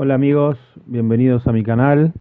Hola amigos, bienvenidos a mi canal.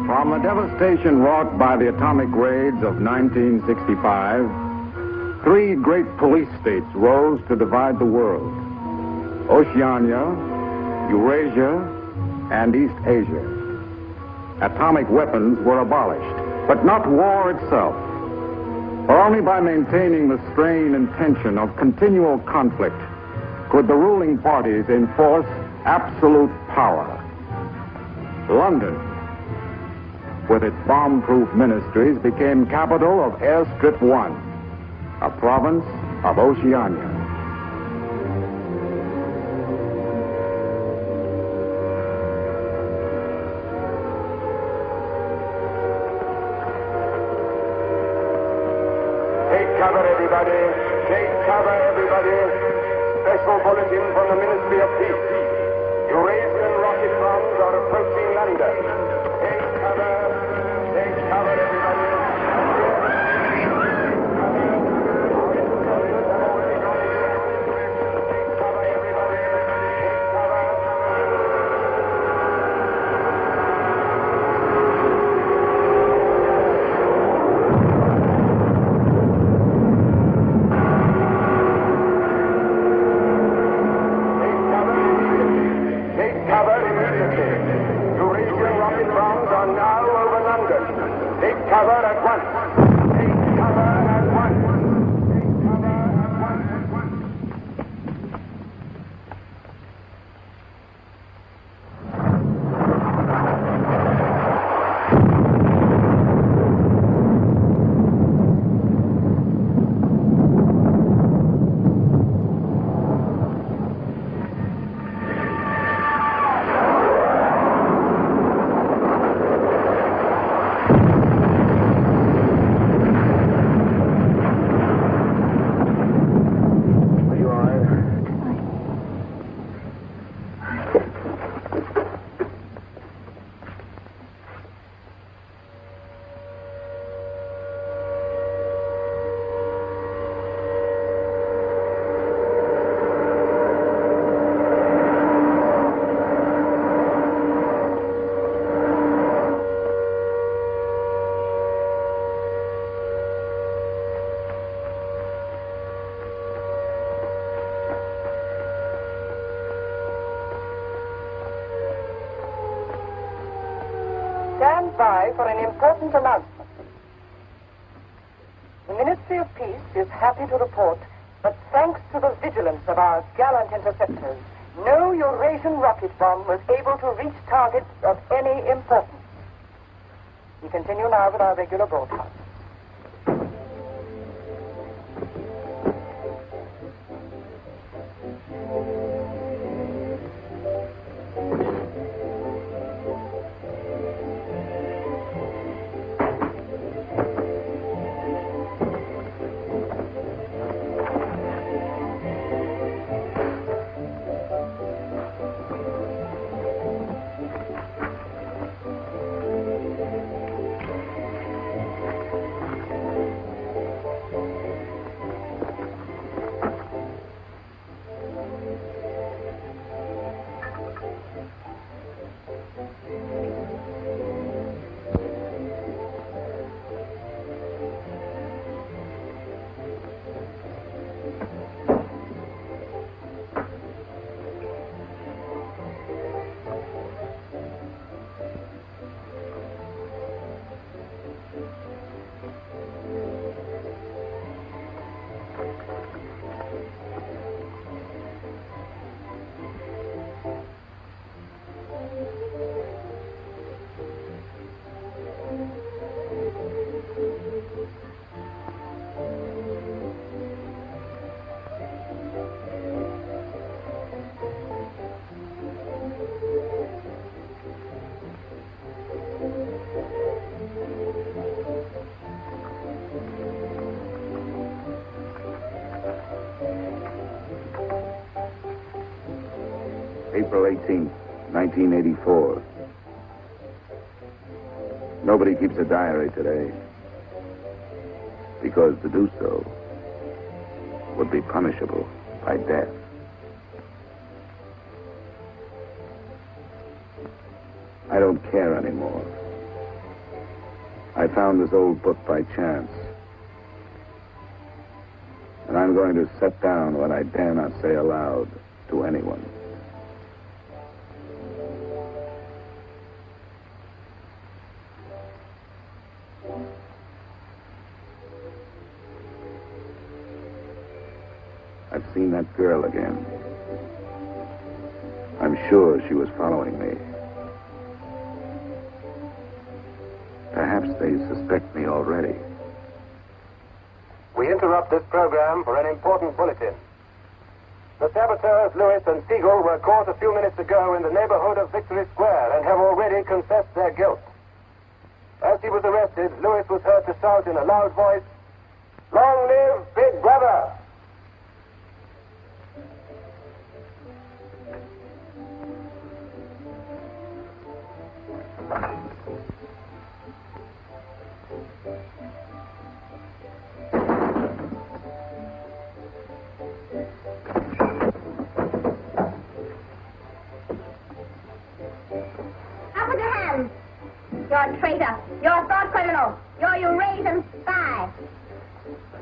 From the devastation wrought by the atomic raids of 1965, three great police states rose to divide the world: Oceania, Eurasia, and East Asia. Atomic weapons were abolished, but not war itself. For only by maintaining the strain and tension of continual conflict could the ruling parties enforce absolute power. London, with its bomb-proof ministries, became capital of Airstrip 1, a province of Oceania. Take cover, everybody. Take cover, everybody. Special bulletin from the Ministry of Peace. Eurasian rocket bombs are approaching London. Take cover. Take cover, everybody. Cover at once. Take cover at once. Take cover at once. Stand by for an important announcement. The Ministry of of Peace is happy to report that thanks to the vigilance of our gallant interceptors, no Eurasian rocket bomb was able to reach targets of any importance. We continue now with our regular broadcast. April 18th, 1984. Nobody keeps a diary today, because to do so would be punishable by death. I don't care anymore. I found this old book by chance, and I'm going to set down what I dare not say aloud to anyone. I've seen that girl again. I'm sure she was following me. Perhaps they suspect me already. We interrupt this program for an important bulletin. The saboteurs Lewis and Siegel were caught a few minutes ago in the neighborhood of Victory Square and have already confessed their guilt. As he was arrested, Lewis was heard to shout in a loud voice, "Long live Big Brother!" Up with your hands! You're a traitor. You're a thought criminal. You're a Eurasian spy.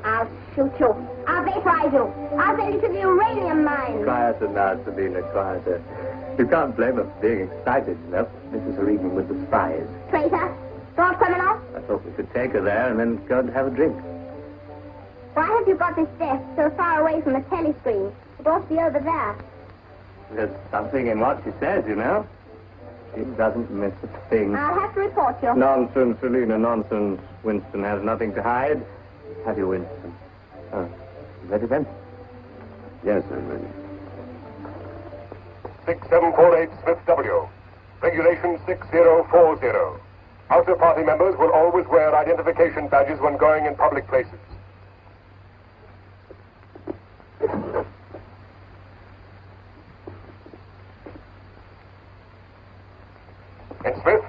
I'll shoot you. I'll vaporize you. I'll send you to the uranium mine. Quieter now, Sabina, quieter. You can't blame us for being excited enough. This is her evening with the spies. Traitor. Thought criminal. I thought we could take her there and then go and have a drink. Why have you got this desk so far away from the telescreen? It ought to be over there. There's something in what she says, you know. She doesn't miss a thing. I'll have to report you. Nonsense, Selina, nonsense. Winston has nothing to hide. Have you, Winston? Oh, ready then? Yes, I'm ready. 6748 Smith W. Regulation 6040. Outer party members will always wear identification badges when going in public places. And Smith,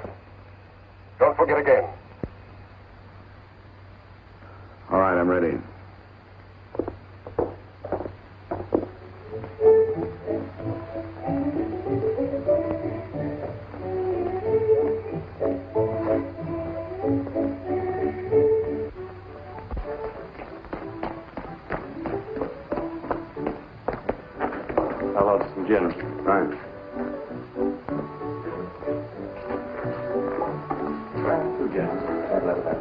don't forget again. All right, I'm ready. How about some gin? Fine. Two gins. I'd love that.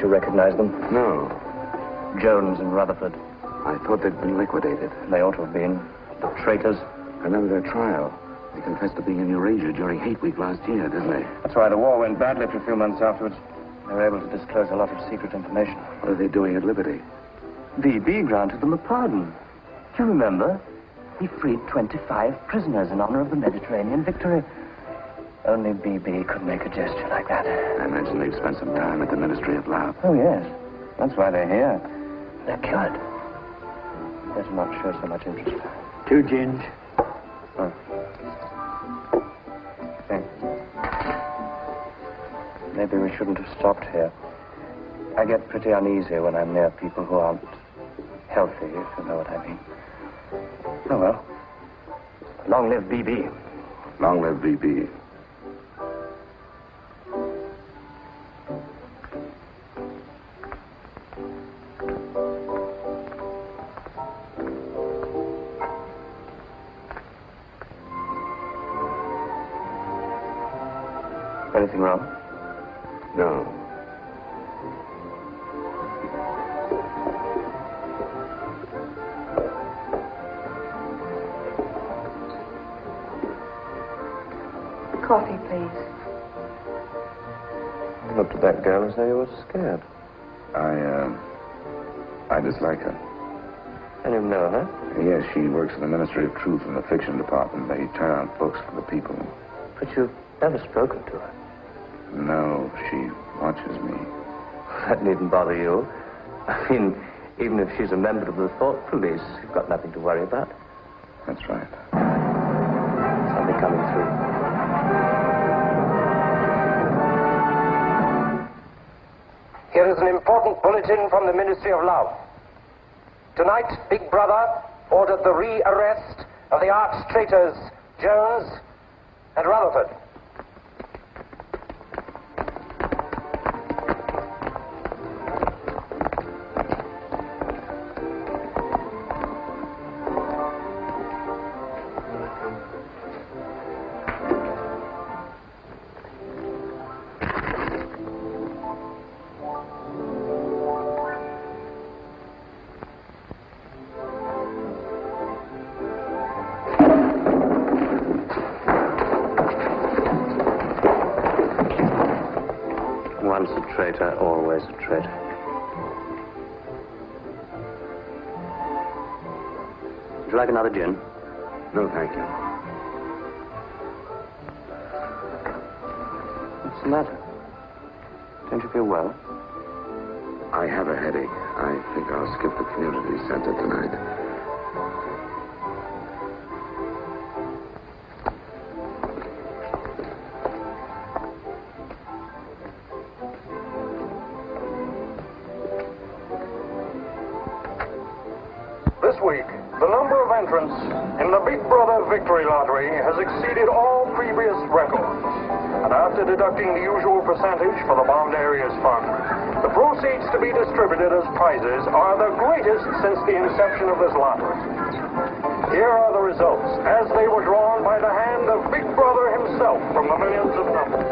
you recognize them? No. Jones and Rutherford. I thought they'd been liquidated. They ought to have been. The traitors. I remember their trial. They confessed to being in Eurasia during Hate Week last year, didn't they? That's why the war went badly for a few months afterwards. They were able to disclose a lot of secret information. What are they doing at Liberty? BB granted them a pardon. Do you remember? He freed 25 prisoners in honor of the Mediterranean victory. Only BB could make a gesture like that. I imagine they've spent some time at the Ministry of Love. Oh, yes. That's why they're here. They're cured. Better not show so much interest. 2 gins. Oh. Thanks. Maybe we shouldn't have stopped here. I get pretty uneasy when I'm near people who aren't healthy, if you know what I mean. Oh, well. Long live BB. Long live BB. Anything wrong? No. Coffee, please. You looked at that girl as though you were scared. I dislike her. And you know her? Yes, she works in the Ministry of Truth in the fiction department. They turn out books for the people. But you've never spoken to her. No, she watches me. That needn't bother you. I mean, even if she's a member of the Thought Police, you've got nothing to worry about. That's right. Somebody coming through. Here is an important bulletin from the Ministry of Love. Tonight, Big Brother ordered the re-arrest of the arch-traitors Jones and Rutherford. Once a traitor, always a traitor. Would you like another gin? No, thank you. What's the matter? Don't you feel well? I have a headache. I think I'll skip the community center tonight. This week, the number of entrants in the Big Brother Victory Lottery has exceeded all previous records. And after deducting the usual percentage for the Bond Areas Fund, the proceeds to be distributed as prizes are the greatest since the inception of this lottery. Here are the results as they were drawn by the hand of Big Brother himself from the millions of numbers.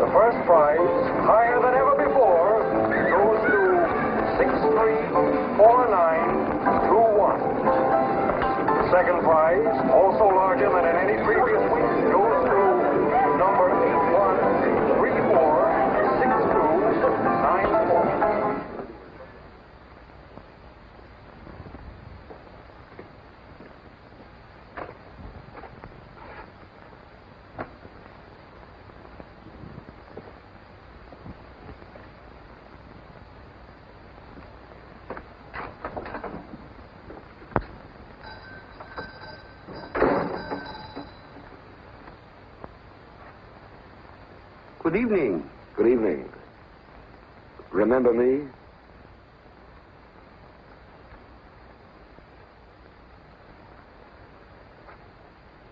The first prize, higher than ever before, goes to 634921. The second prize, also larger than in any previous week, goes to number 81346294. Good evening. Good evening. Remember me?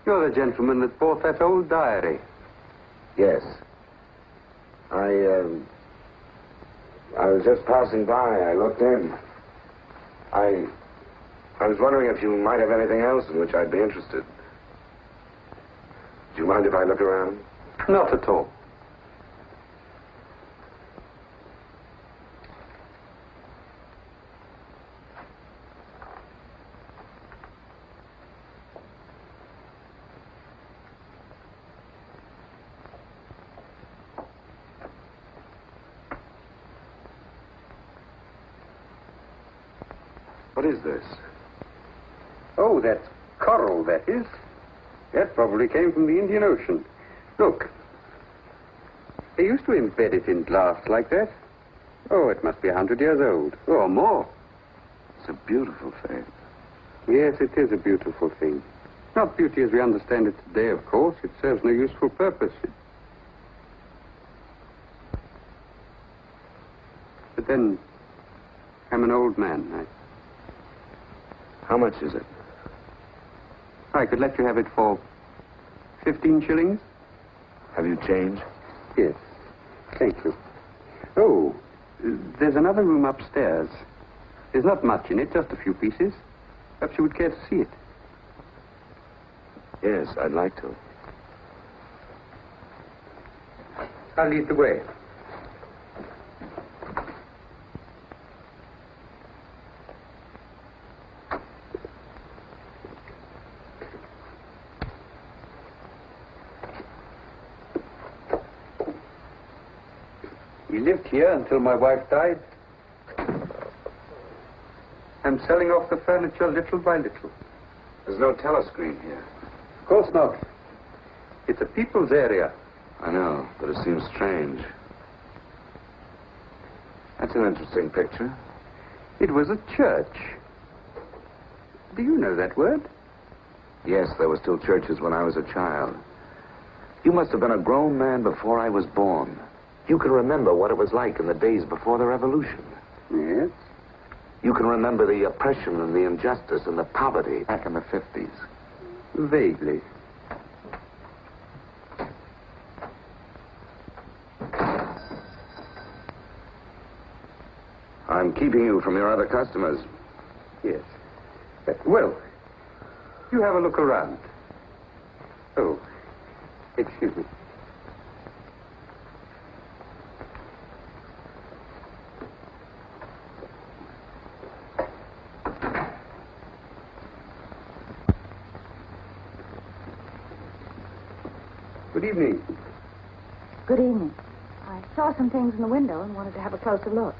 You're the gentleman that bought that old diary. Yes. I was just passing by. I looked in. I was wondering if you might have anything else in which I'd be interested. Do you mind if I look around? Not at all. What is this? Oh, that's coral, that is. That probably came from the Indian Ocean. Look. They used to embed it in glass like that. Oh, it must be 100 years old, or more. It's a beautiful thing. Yes, it is a beautiful thing. Not beauty as we understand it today, of course. It serves no useful purpose. But then, I'm an old man. How much is it? I could let you have it for 15 shillings. Have you change? Yes. Thank you. Oh, there's another room upstairs. There's not much in it, just a few pieces. Perhaps you would care to see it. Yes, I'd like to. I'll lead the way. We lived here until my wife died. I'm selling off the furniture little by little. There's no telescreen here. Of course not. It's a people's area. I know, but it seems strange. That's an interesting picture. It was a church. Do you know that word? Yes, there were still churches when I was a child. You must have been a grown man before I was born. You can remember what it was like in the days before the revolution. Yes. You can remember the oppression and the injustice and the poverty back in the 50s. Vaguely. I'm keeping you from your other customers. Yes. Well, you have a look around. Oh, excuse me. Good evening. Good evening. I saw some things in the window and wanted to have a closer look.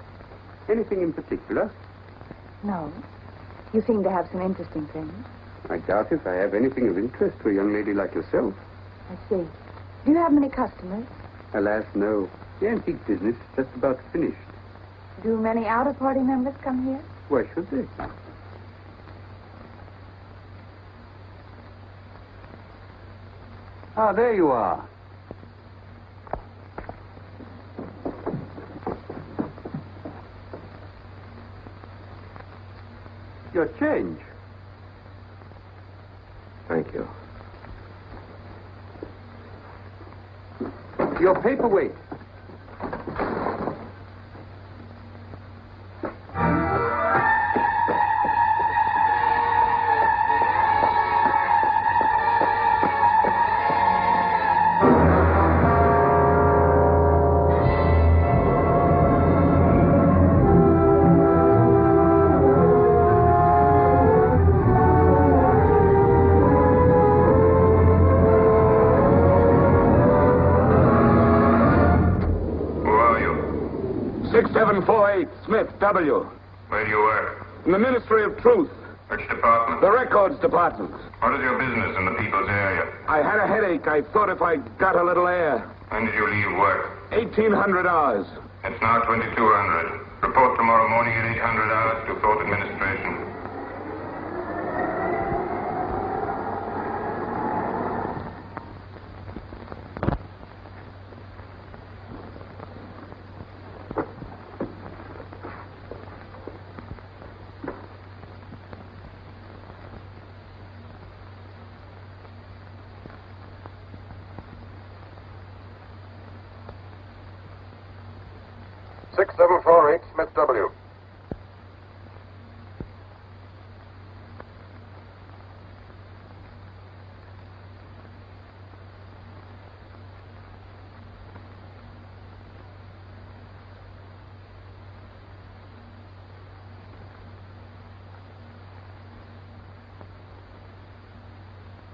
Anything in particular? No. You seem to have some interesting things. I doubt if I have anything of interest to a young lady like yourself. I see. Do you have many customers? Alas, no. The antique business is just about finished. Do many out-of-party members come here? Why should they? Ah, there you are. Your change. Thank you. Your paperweight. Smith, W. Where do you work? In the Ministry of Truth. Which department? The Records Department. What is your business in the people's area? I had a headache. I thought if I got a little air. When did you leave work? 1,800 hours. It's now 2200. Report tomorrow morning at 800 hours to Court Administration. Smith, W.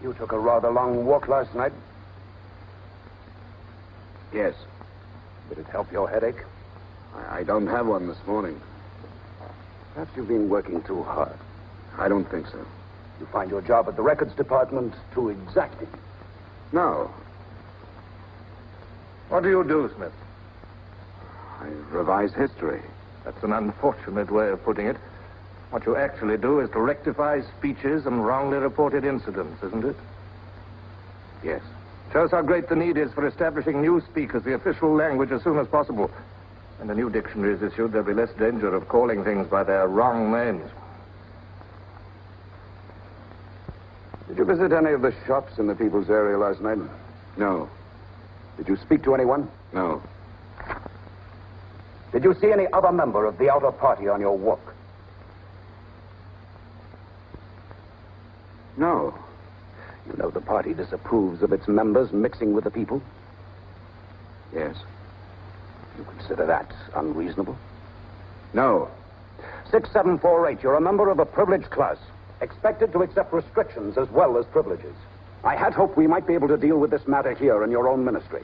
You took a rather long walk last night? Yes. Did it help your headache? I don't have one this morning. Perhaps you've been working too hard. I don't think so. You find your job at the records department too exacting? No. What do you do, Smith? I revise history. That's an unfortunate way of putting it. What you actually do is to rectify speeches and wrongly reported incidents, isn't it? Yes. Shows how great the need is for establishing newspeak as the official language as soon as possible. When a new dictionary is issued, there'll be less danger of calling things by their wrong names. Did you visit any of the shops in the people's area last night? No. Did you speak to anyone? No. Did you see any other member of the outer party on your walk? No. You know the party disapproves of its members mixing with the people? Yes. You consider that unreasonable? No. 6748, you're a member of a privileged class, expected to accept restrictions as well as privileges. I had hoped we might be able to deal with this matter here in your own ministry.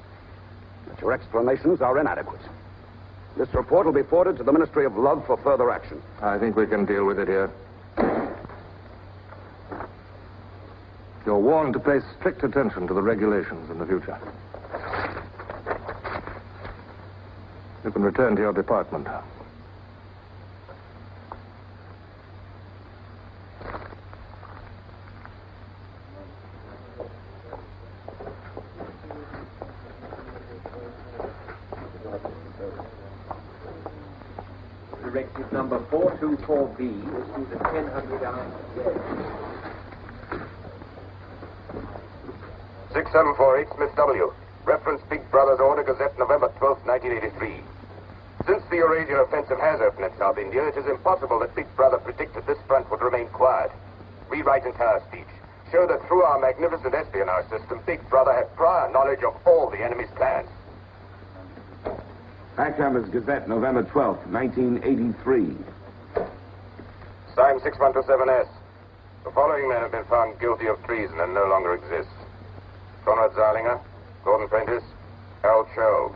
But your explanations are inadequate. This report will be forwarded to the Ministry of Love for further action. I think we can deal with it here. You're warned to pay strict attention to the regulations in the future. You can return to your department. Directive number 424B issued at 10:00 6748 Smith W. Reference Big Brother's Order Gazette, November 12, 1983. Since the Eurasian offensive has opened in South India, it is impossible that Big Brother predicted this front would remain quiet. Rewrite entire speech. Show that through our magnificent espionage system, Big Brother had prior knowledge of all the enemy's plans. Backhammer's Gazette, November 12th, 1983. Signed 6127S. The following men have been found guilty of treason and no longer exist. Conrad Zarlinger, Gordon Prentice, Al Cho.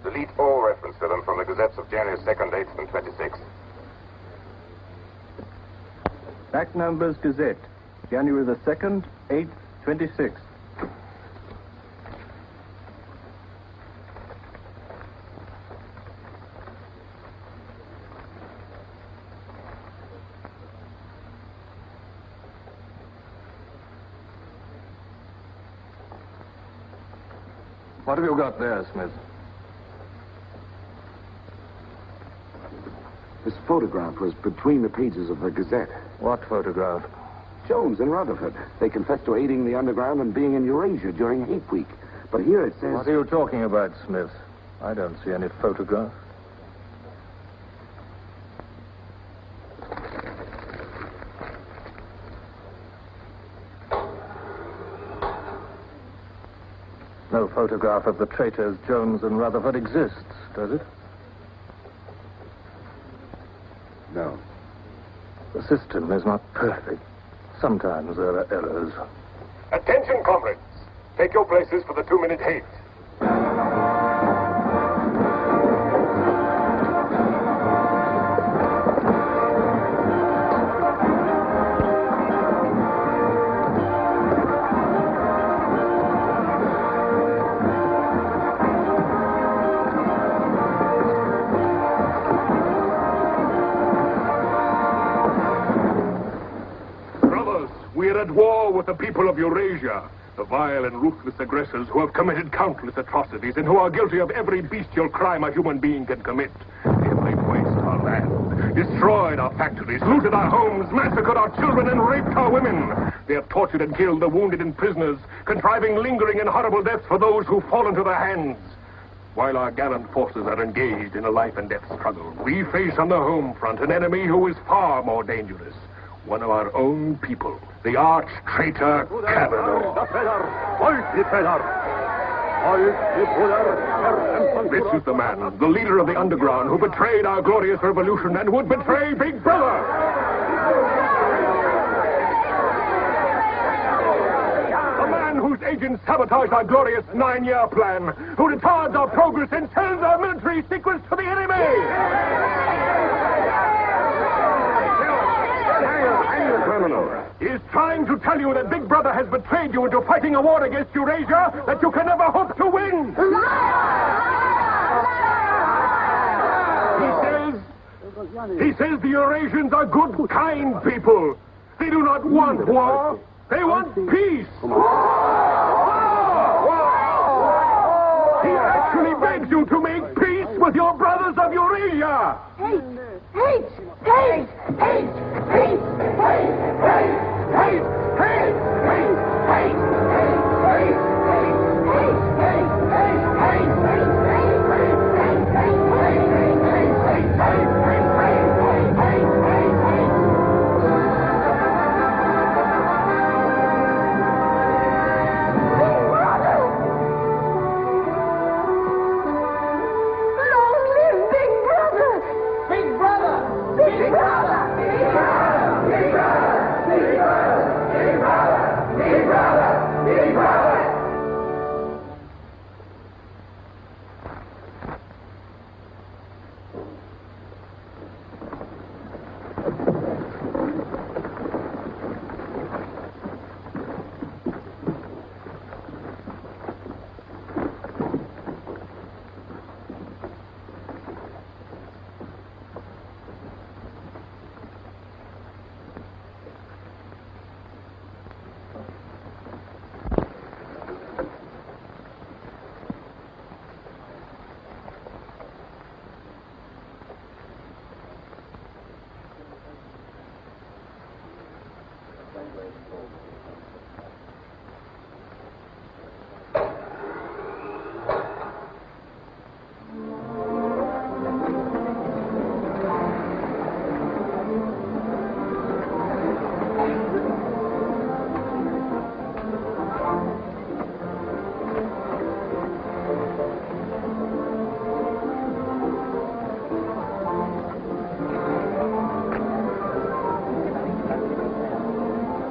Delete all reference to them from the gazettes of January 2nd, 8th, and 26th. Back numbers Gazette, January the 2nd, 8th, 26th. What have you got there, Smith? This photograph was between the pages of the Gazette. What photograph? Jones and Rutherford. They confessed to aiding the underground and being in Eurasia during Hate Week. But here it says... What are you talking about, Smith? I don't see any photograph. No photograph of the traitors Jones and Rutherford exists, does it? No. The system is not perfect. Sometimes there are errors. Attention, comrades. Take your places for the 2-minute hate. We are at war with the people of Eurasia, the vile and ruthless aggressors who have committed countless atrocities and who are guilty of every bestial crime a human being can commit. They have laid waste our land, destroyed our factories, looted our homes, massacred our children, and raped our women. They have tortured and killed the wounded and prisoners, contriving lingering and horrible deaths for those who fall into their hands. While our gallant forces are engaged in a life and death struggle, we face on the home front an enemy who is far more dangerous. One of our own people, the arch-traitor Cavanaugh. This is the man, the leader of the underground, who betrayed our glorious revolution and would betray Big Brother. The man whose agents sabotaged our glorious 9-year plan, who retards our progress and sells our military secrets to the enemy. criminal. He is trying to tell you that Big Brother has betrayed you into fighting a war against Eurasia that you can never hope to win. He says the Eurasians are good, kind people. They do not want war. They want peace. He actually begs you to make peace with your brothers of Eurasia. Hate! Hate! Hate! Hate! Hate! Hate! Hate! Hate! Hate! Hate!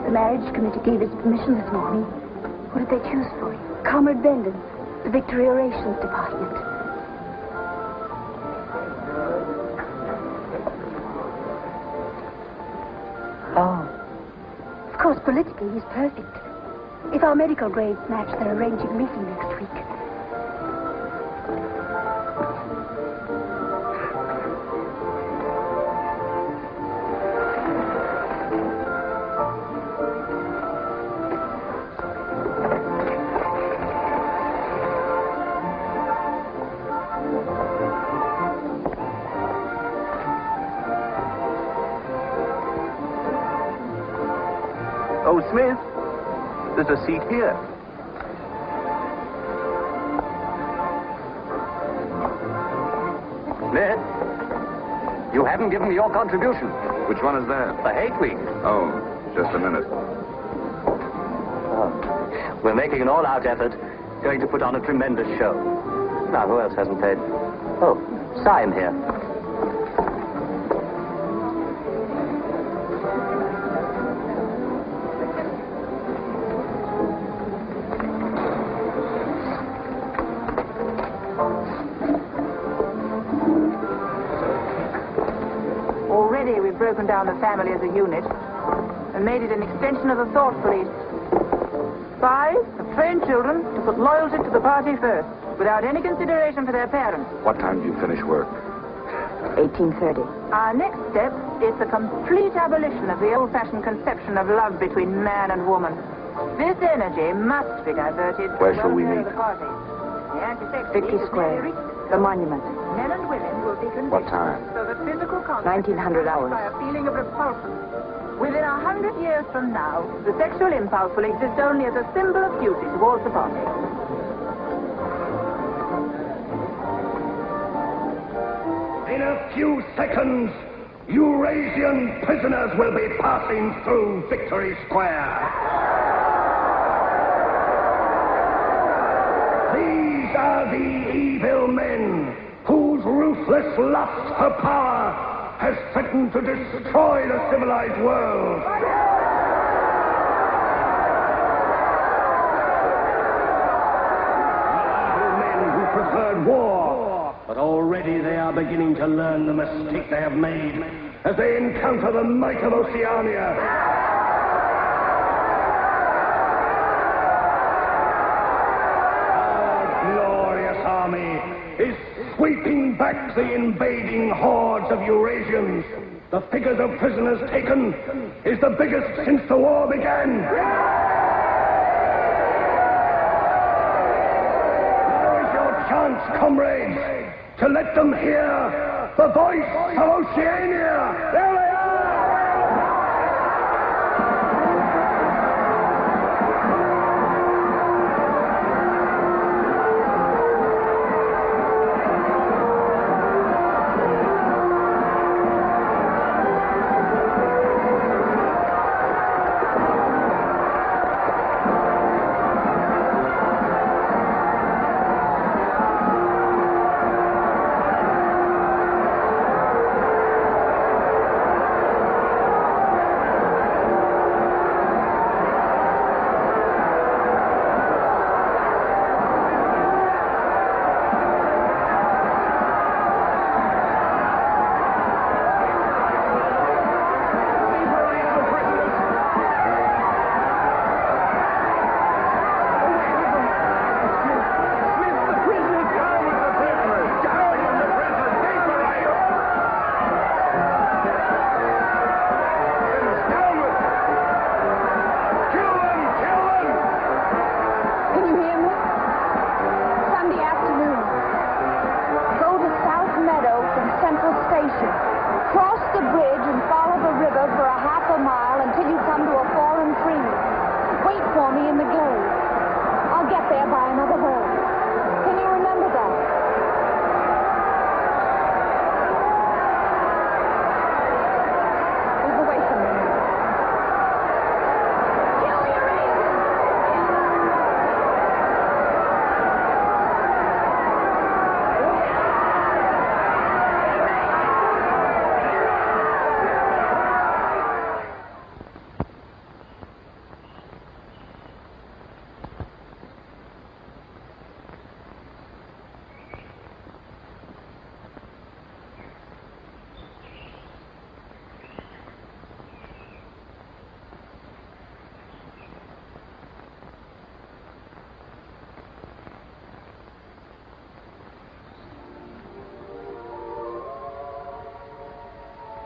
The marriage committee gave us permission this morning. What did they choose for you? Comrade Bendon, the Victory Orations Department. Oh. Of course, politically, he's perfect. If our medical grades match, they're arranging a meeting next week. Oh, Smith, there's a seat here. Smith, you haven't given me your contribution. Which one is that? The Hate Week. Oh, just a minute. Oh. We're making an all-out effort, going to put on a tremendous show. Now, who else hasn't paid? Oh, Syme here. Already we've broken down the family as a unit and made it an extension of the thought police. Spies have trained children to put loyalty to the party first, without any consideration for their parents. What time do you finish work? 1830. Our next step is the complete abolition of the old-fashioned conception of love between man and woman. This energy must be diverted. Where shall we meet? The party. The anti-sex Victory Square, the monument. Men and women will be conditioned What time? so that physical contact 1900 hours. by a feeling of repulsion. Within 100 years from now, the sexual impulse will exist only as a symbol of duty towards the party. In a few seconds, Eurasian prisoners will be passing through Victory Square. These are the evil men whose ruthless lust for power has threatened to destroy the civilized world. Evil men who preferred war, but already they are beginning to learn the mistake they have made as they encounter the might of Oceania. is sweeping back the invading hordes of Eurasians. The figures of prisoners taken is the biggest since the war began. Now is your chance, comrades, to let them hear the voice of Oceania. There they are!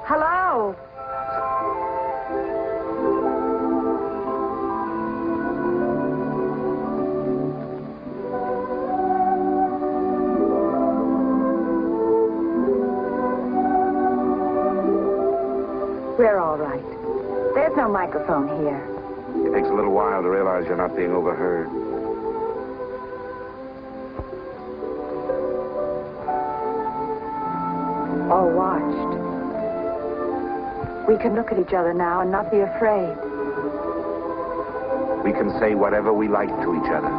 Hello. We're all right. There's no microphone here. It takes a little while to realize you're not being overheard. Or watched. We can look at each other now and not be afraid. We can say whatever we like to each other.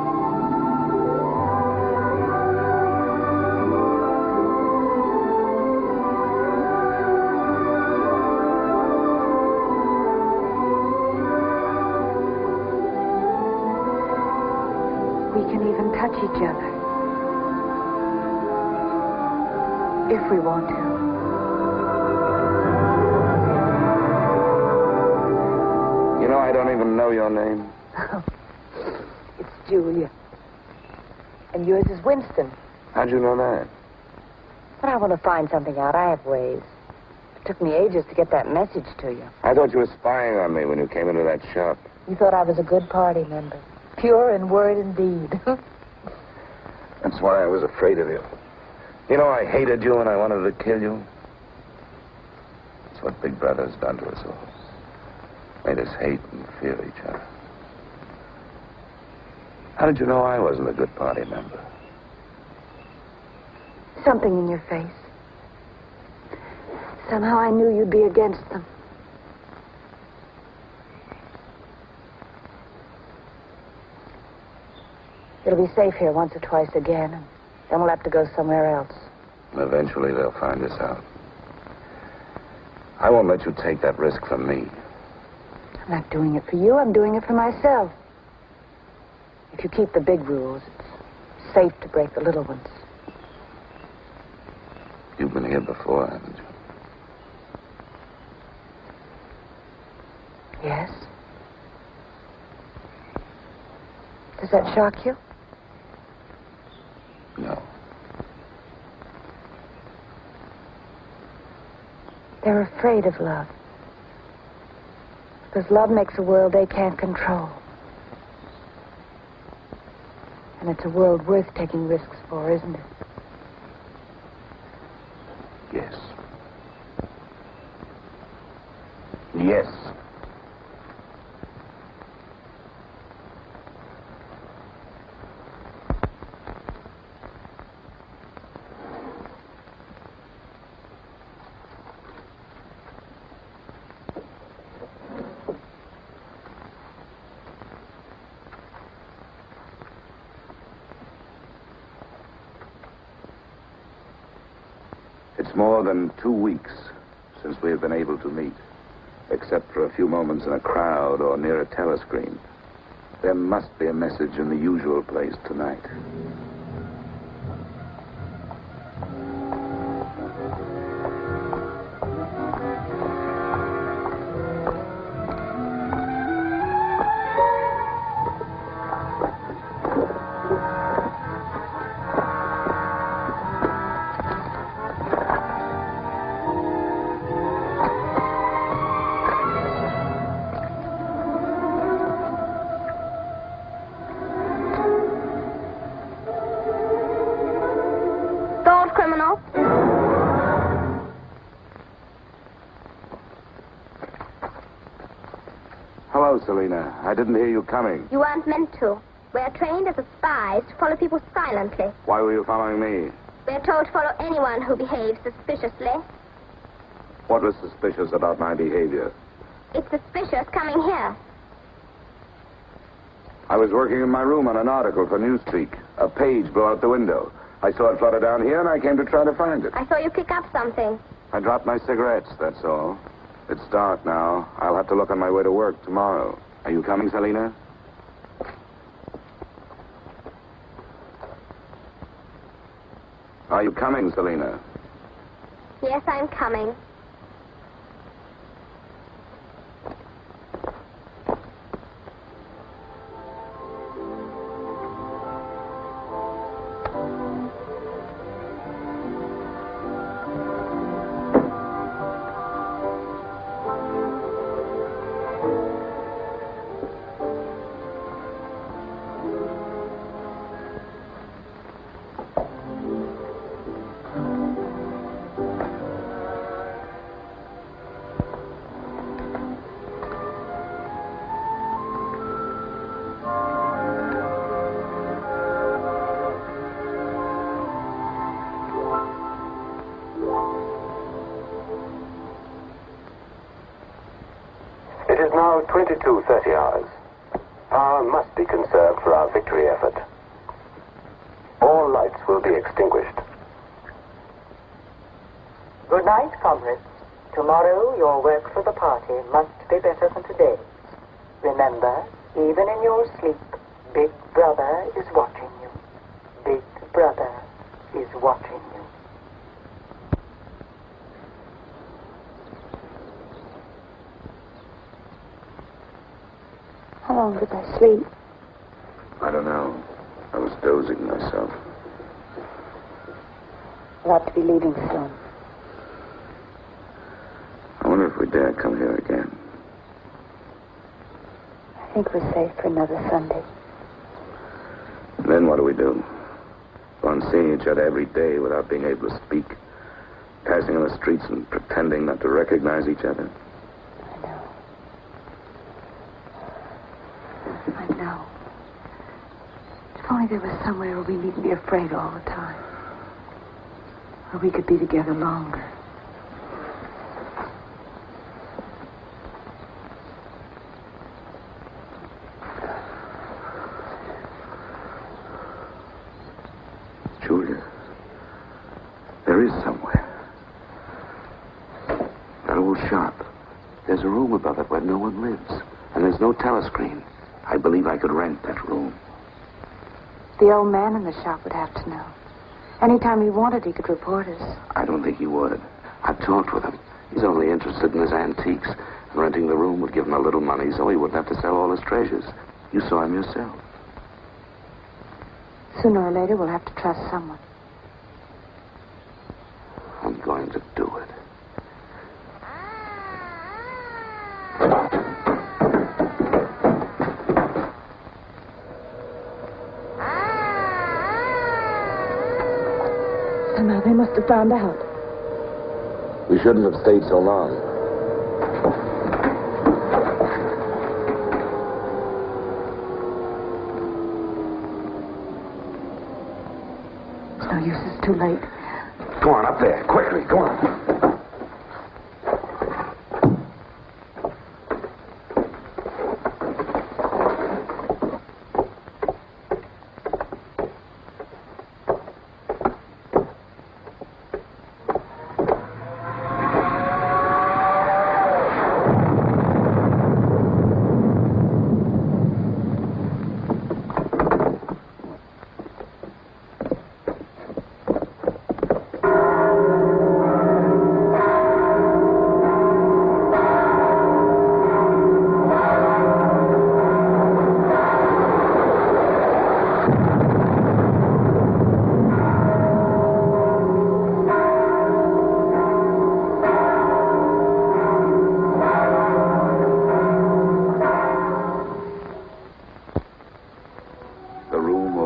We can even touch each other. If we want to. You know, I don't even know your name. It's Julia. And yours is Winston. How'd you know that? But I want to find something out. I have ways. It took me ages to get that message to you. I thought you were spying on me when you came into that shop. You thought I was a good party member. Pure in word and deed. That's why I was afraid of you. You know, I hated you and I wanted to kill you. That's what Big Brother's done to us all. Made us hate and fear each other. How did you know I wasn't a good party member? Something in your face. Somehow I knew you'd be against them. It'll be safe here once or twice again, and then we'll have to go somewhere else. Eventually they'll find us out. I won't let you take that risk from me. I'm not doing it for you. I'm doing it for myself. If you keep the big rules, it's safe to break the little ones. You've been here before, haven't you? Yes. Does that shock you? No. They're afraid of love. Because love makes a world they can't control. And it's a world worth taking risks for, isn't it? Yes. Yes. It's more than 2 weeks since we have been able to meet, except for a few moments in a crowd or near a telescreen. There must be a message in the usual place tonight. Criminal. Hello, Selina. I didn't hear you coming. You weren't meant to. We're trained as spies to follow people silently. Why were you following me? We're told to follow anyone who behaves suspiciously. What was suspicious about my behavior? It's suspicious coming here. I was working in my room on an article for Newspeak. A page blew out the window. I saw it flutter down here, and I came to try to find it. I saw you pick up something. I dropped my cigarettes, that's all. It's dark now. I'll have to look on my way to work tomorrow. Are you coming, Selina? Are you coming, Selina? Yes, I'm coming. It is now 22:30 hours. Power must be conserved for our victory effort. All lights will be extinguished. Good night, comrades. Tomorrow, your work for the party must be better than today. Remember, even in your sleep, Big Brother is watching you. Big Brother is watching you. How long did I sleep? I don't know. I was dozing myself. I'll have to be leaving soon. I wonder if we dare come here again. I think we're safe for another Sunday. And then what do we do? Go on seeing each other every day without being able to speak. Passing on the streets and pretending not to recognize each other. I know. If only there was somewhere where we needn't be afraid all the time. Where we could be together longer. Julia, there is somewhere. That old shop. There's a room above it where no one lives. And there's no telescreen. I believe I could rent that room. The old man in the shop would have to know. Anytime he wanted, he could report us. I don't think he would. I've talked with him. He's only interested in his antiques. And renting the room would give him a little money so he wouldn't have to sell all his treasures. You saw him yourself. Sooner or later, we'll have to trust someone. I'm going to do it. Somehow they must have found out. We shouldn't have stayed so long. It's no use, it's too late. Go on, up there. Quickly, go on.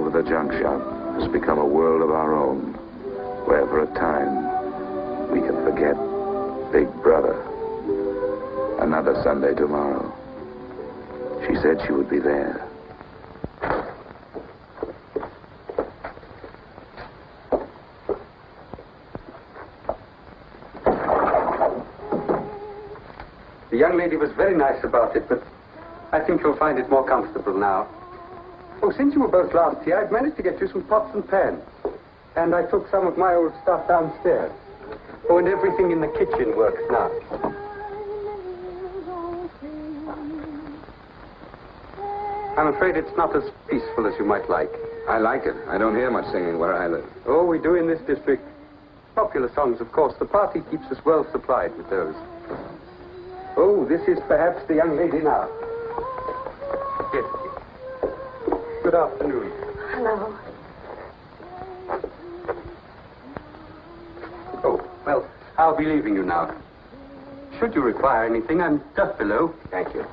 The junk shop has become a world of our own, where for a time we can forget Big Brother. Another Sunday tomorrow. She said she would be there. The young lady was very nice about it, but I think you'll find it more comfortable now. Oh, since you were both last here, I've managed to get you some pots and pans. And I took some of my old stuff downstairs. Oh, and everything in the kitchen works now. I'm afraid it's not as peaceful as you might like. I like it. I don't hear much singing where I live. Oh, we do in this district. Popular songs, of course. The party keeps us well supplied with those. Oh, this is perhaps the young lady now. Yes. Good afternoon. Hello. Oh, well, I'll be leaving you now. Should you require anything, I'm just below. Thank you.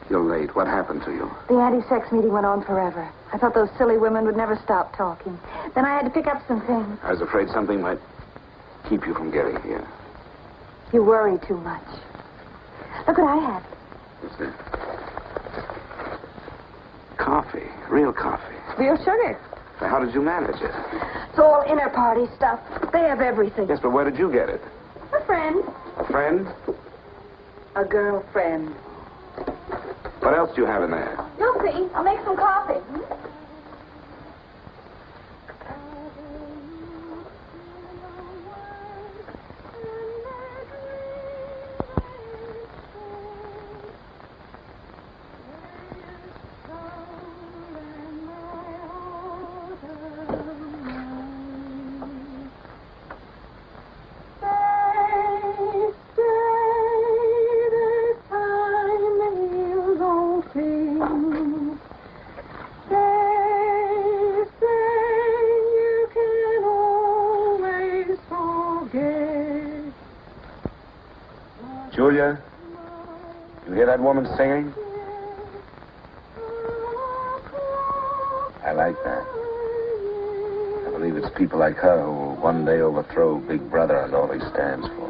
You're late. What happened to you? The anti-sex meeting went on forever. I thought those silly women would never stop talking. Then I had to pick up some things. I was afraid something might keep you from getting here. You worry too much. Look what I had. What's that? Coffee. Real coffee. Real sugar. So how did you manage it? It's all inner party stuff. They have everything. Yes, but where did you get it? A friend. A friend? A girlfriend. What else do you have in there? You'll see. I'll make some coffee. Julia, you hear that woman singing? I like that. I believe it's people like her who will one day overthrow Big Brother and all he stands for.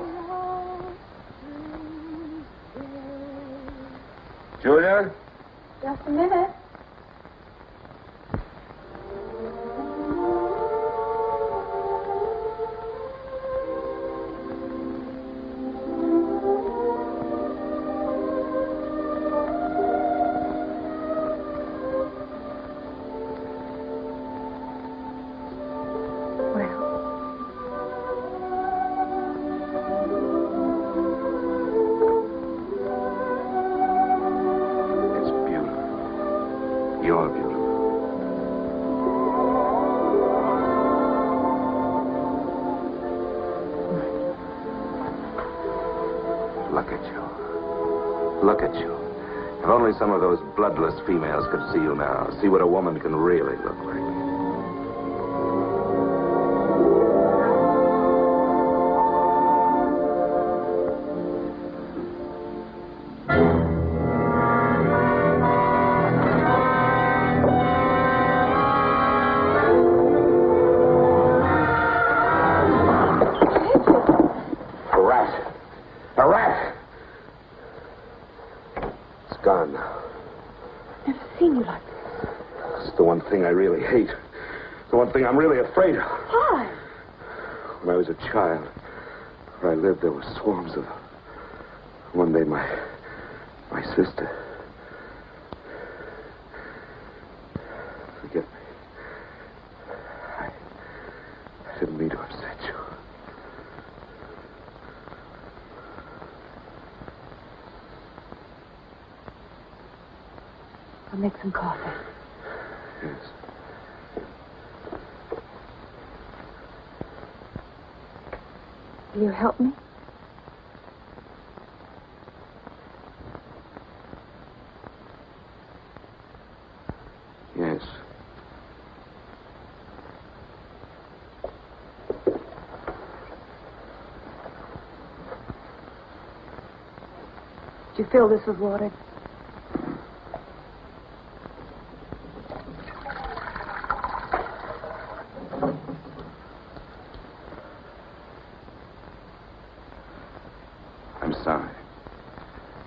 Julia? Just a minute. You're beautiful. Look at you. Look at you. If only some of those bloodless females could see you now. See what a woman can really look like. seen you like this. It's the one thing I really hate. The one thing I'm really afraid of. Why? When I was a child, where I lived, there were swarms of them. One day, my sister. Forgive me. I didn't mean to upset you. I'll make some coffee. Yes. Will you help me? Yes. Did you fill this with water? I'm sorry.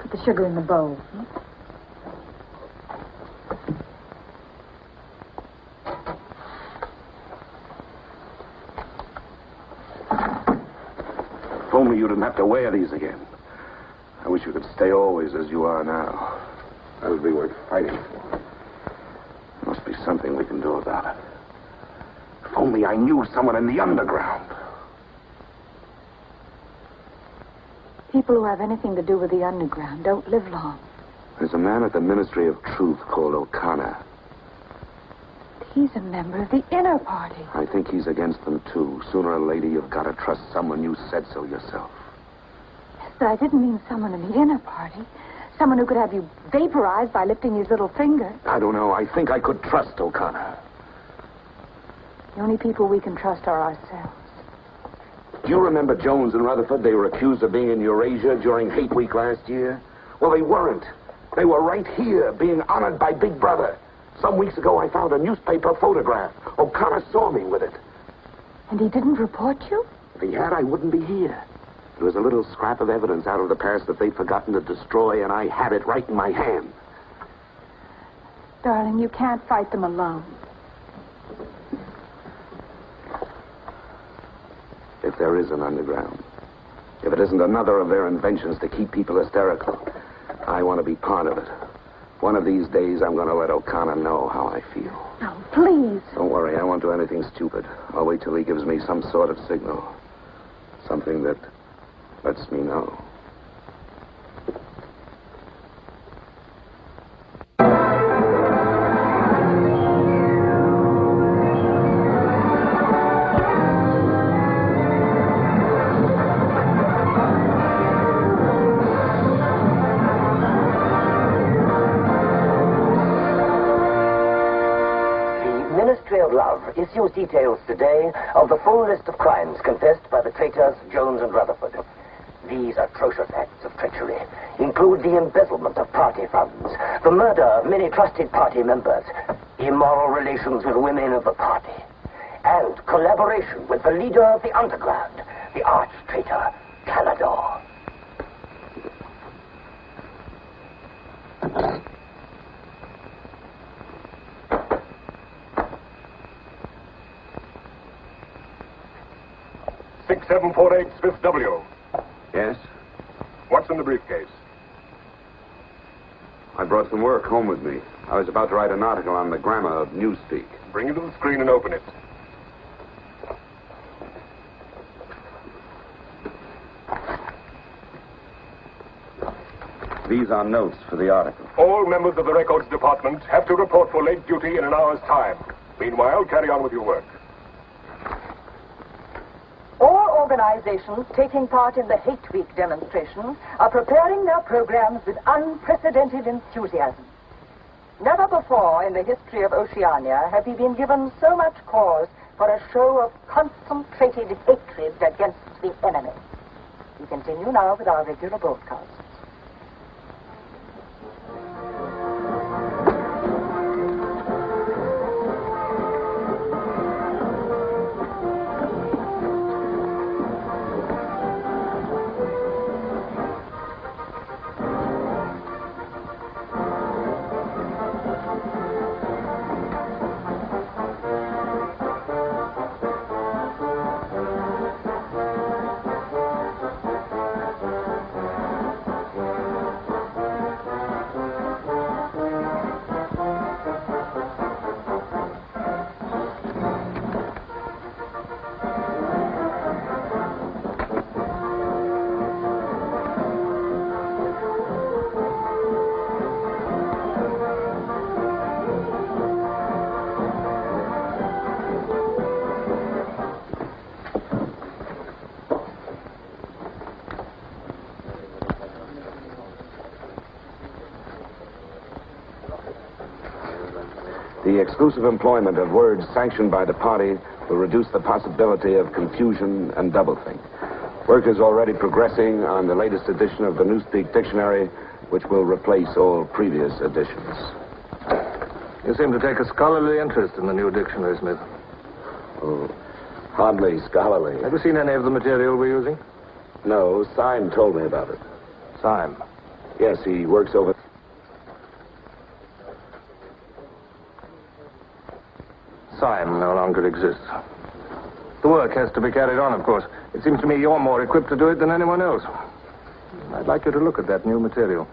Put the sugar in the bowl. If only you didn't have to wear these again. I wish you could stay always as you are now. That would be worth fighting for. There must be something we can do about it. If only I knew someone in the underground. People who have anything to do with the underground don't live long. There's a man at the Ministry of Truth called O'Connor. He's a member of the inner party. I think he's against them, too. Sooner or later, you've got to trust someone. You said so yourself. Yes, but I didn't mean someone in the inner party. Someone who could have you vaporized by lifting his little finger. I don't know. I think I could trust O'Connor. The only people we can trust are ourselves. Do you remember Jones and Rutherford? They were accused of being in Eurasia during Hate Week last year. Well, they weren't. They were right here, being honored by Big Brother. Some weeks ago, I found a newspaper photograph. O'Connor saw me with it. And he didn't report you? If he had, I wouldn't be here. There was a little scrap of evidence out of the past that they'd forgotten to destroy, and I had it right in my hand. Darling, you can't fight them alone. If there is an underground, if it isn't another of their inventions to keep people hysterical, I want to be part of it. One of these days, I'm going to let O'Connor know how I feel. No, please. Don't worry, I won't do anything stupid. I'll wait till he gives me some sort of signal. Something that lets me know. Issues details today of the full list of crimes confessed by the traitors Jones and Rutherford. These atrocious acts of treachery include the embezzlement of party funds, the murder of many trusted party members, immoral relations with women of the party, and collaboration with the leader of the underground, the arch-traitor, Canador. 6748 Smith W. Yes? What's in the briefcase? I brought some work home with me. I was about to write an article on the grammar of newspeak. Bring it to the screen and open it. These are notes for the article. All members of the records department have to report for late duty in an hour's time. Meanwhile, carry on with your work. All organizations taking part in the Hate Week demonstration are preparing their programs with unprecedented enthusiasm. Never before in the history of Oceania have we been given so much cause for a show of concentrated hatred against the enemy. We continue now with our regular broadcast. The exclusive employment of words sanctioned by the party will reduce the possibility of confusion and doublethink. Work is already progressing on the latest edition of the Newspeak Dictionary, which will replace all previous editions. You seem to take a scholarly interest in the new dictionary, Smith. Oh, hardly scholarly. Have you seen any of the material we're using? No, Syme told me about it. Syme? Yes, he works over... Syme no longer exists. The work has to be carried on, of course. It seems to me you're more equipped to do it than anyone else. I'd like you to look at that new material.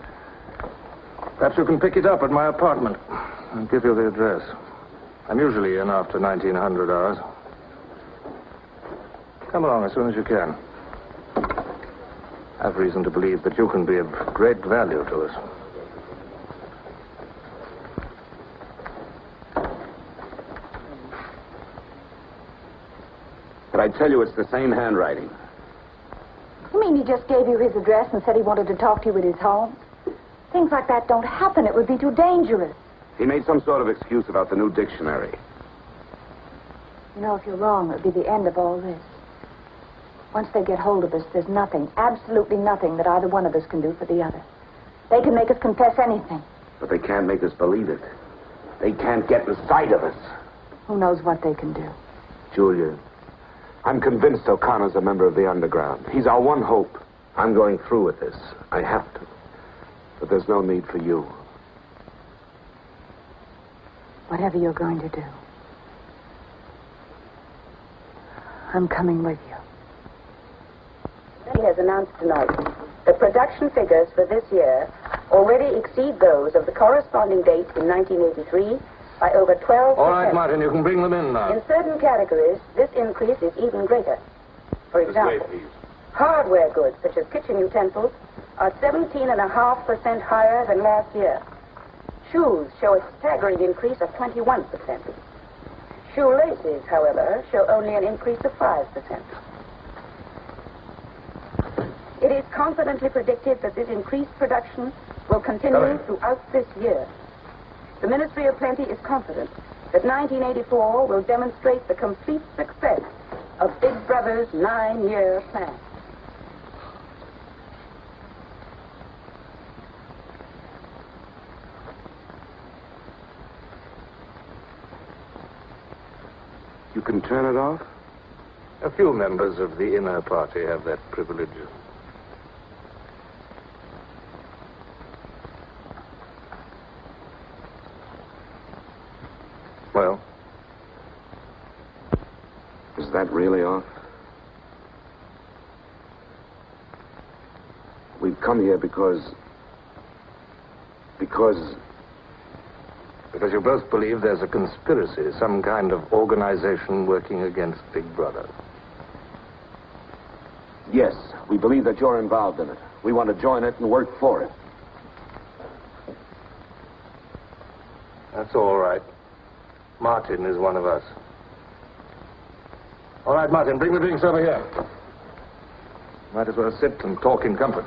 Perhaps you can pick it up at my apartment. I'll give you the address. I'm usually in after 1900 hours. Come along as soon as you can. I've reason to believe that you can be of great value to us. But I tell you, it's the same handwriting. You mean he just gave you his address and said he wanted to talk to you at his home? Things like that don't happen. It would be too dangerous. He made some sort of excuse about the new dictionary. You know, if you're wrong, it would be the end of all this. Once they get hold of us, there's nothing, absolutely nothing that either one of us can do for the other. They can make us confess anything. But they can't make us believe it. They can't get inside of us. Who knows what they can do? Julia, I'm convinced O'Connor's a member of the underground. He's our one hope. I'm going through with this. I have to. But there's no need for you. Whatever you're going to do, I'm coming with you. He has announced tonight the production figures for this year already exceed those of the corresponding date in 1983 by over 12%. All right, Martin, you can bring them in now. In certain categories, this increase is even greater. For example, hardware goods such as kitchen utensils are 17.5% higher than last year. Shoes show a staggering increase of 21%. Shoelaces, however, show only an increase of 5%. It is confidently predicted that this increased production will continue throughout this year. The Ministry of Plenty is confident that 1984 will demonstrate the complete success of Big Brother's 9-year plan. You can turn it off? A few members of the inner party have that privilege. Well? Is that really off? We've come here because you both believe there's a conspiracy, some kind of organization working against Big Brother. Yes, we believe that you're involved in it. We want to join it and work for it. That's all right. Martin is one of us. All right, Martin, bring the drinks over here. Might as well sit and talk in comfort.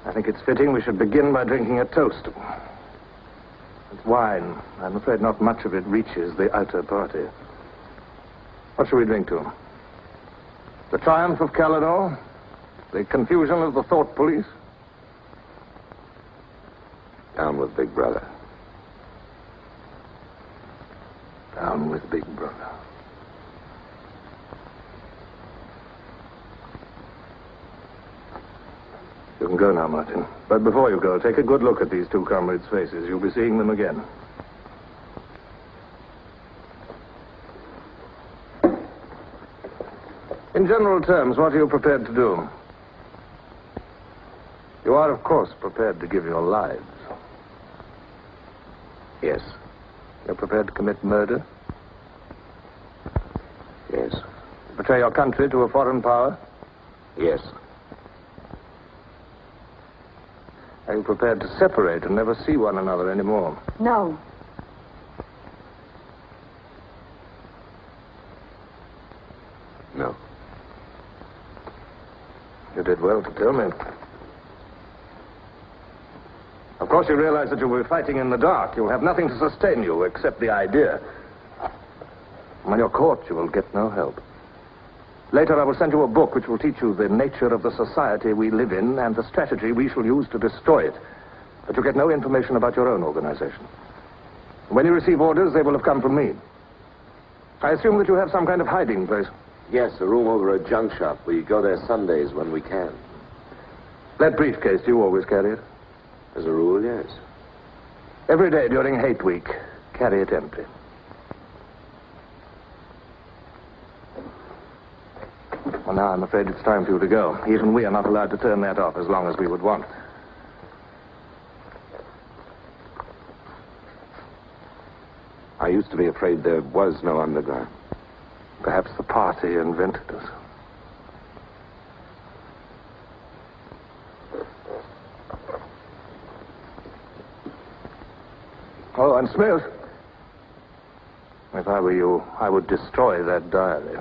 I think it's fitting we should begin by drinking a toast. It's wine. I'm afraid not much of it reaches the outer party. What shall we drink to? The triumph of Caledor? The confusion of the thought police? Down with Big Brother. Down with Big Brother. You can go now, Martin. But before you go, take a good look at these two comrades' faces. You'll be seeing them again. In general terms, what are you prepared to do? You are, of course, prepared to give your lives. Yes. You're prepared to commit murder? Yes. Betray your country to a foreign power? Yes. Are you prepared to separate and never see one another anymore? No. No. You did well to tell me. Of course, you realize that you'll be fighting in the dark. You'll have nothing to sustain you except the idea. When you're caught, you will get no help. Later, I will send you a book which will teach you the nature of the society we live in and the strategy we shall use to destroy it. But you get no information about your own organization. When you receive orders, they will have come from me. I assume that you have some kind of hiding place. Yes, a room over a junk shop. We go there Sundays when we can. That briefcase, do you always carry it? As a rule, yes. Every day during Hate Week, carry it empty. Well, now I'm afraid it's time for you to go. Even we are not allowed to turn that off as long as we would want. I used to be afraid there was no underground. Perhaps the party invented us. Oh, and Smith, if I were you, I would destroy that diary.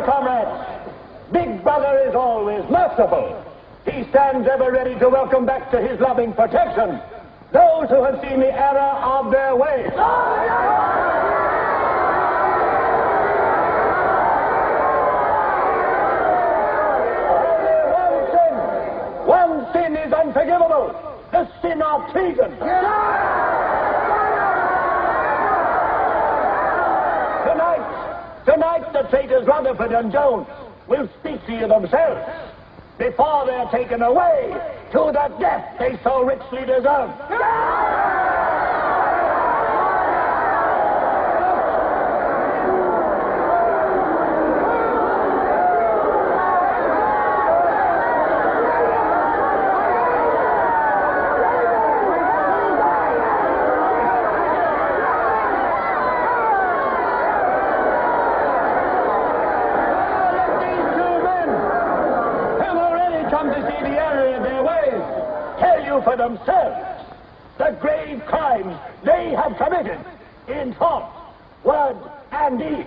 Comrades, Big Brother is always merciful. He stands ever ready to welcome back to his loving protection those who have seen the error of their ways. Only one sin is unforgivable, the sin of treason. Tonight, the traitors Rutherford and Jones will speak to you themselves before they're taken away to the death they so richly deserve. For themselves the grave crimes they have committed in thought, word, and deed.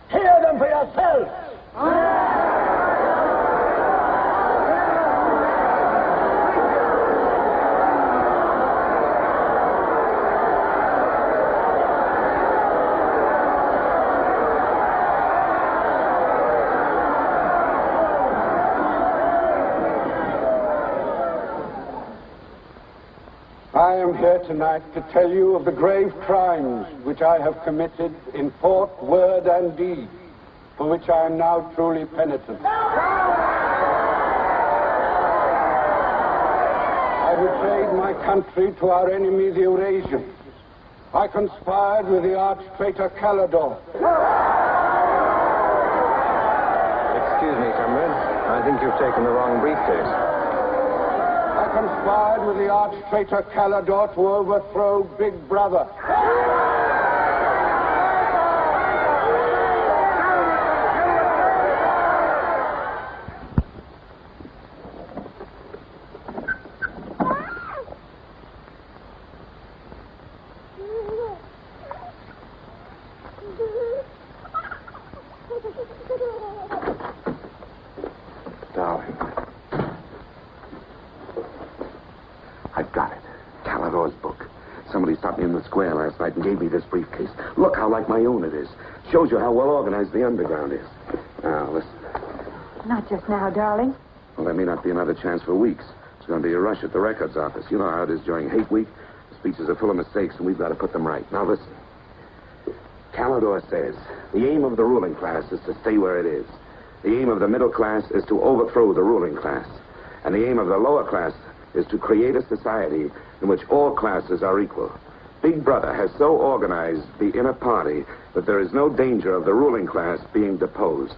Hear them for yourselves. I am here tonight to tell you of the grave crimes which I have committed in thought, word, and deed, for which I am now truly penitent. I betrayed my country to our enemy, the Eurasians. I conspired with the arch-traitor Calidor. Excuse me, comrade. I think you've taken the wrong briefcase. I conspired with the arch-traitor Calidor to overthrow Big Brother. Darling. I've got it. Calidor's book. Somebody stopped me in the square last night and gave me this briefcase. Look how like my own it is. Shows you how well organized the underground is. Now, listen. Not just now, darling. Well, there may not be another chance for weeks. There's going to be a rush at the records office. You know how it is during Hate Week. The speeches are full of mistakes, and we've got to put them right. Now, listen. Calidor says the aim of the ruling class is to stay where it is. The aim of the middle class is to overthrow the ruling class. And the aim of the lower class is to create a society in which all classes are equal. Big Brother has so organized the inner party that there is no danger of the ruling class being deposed.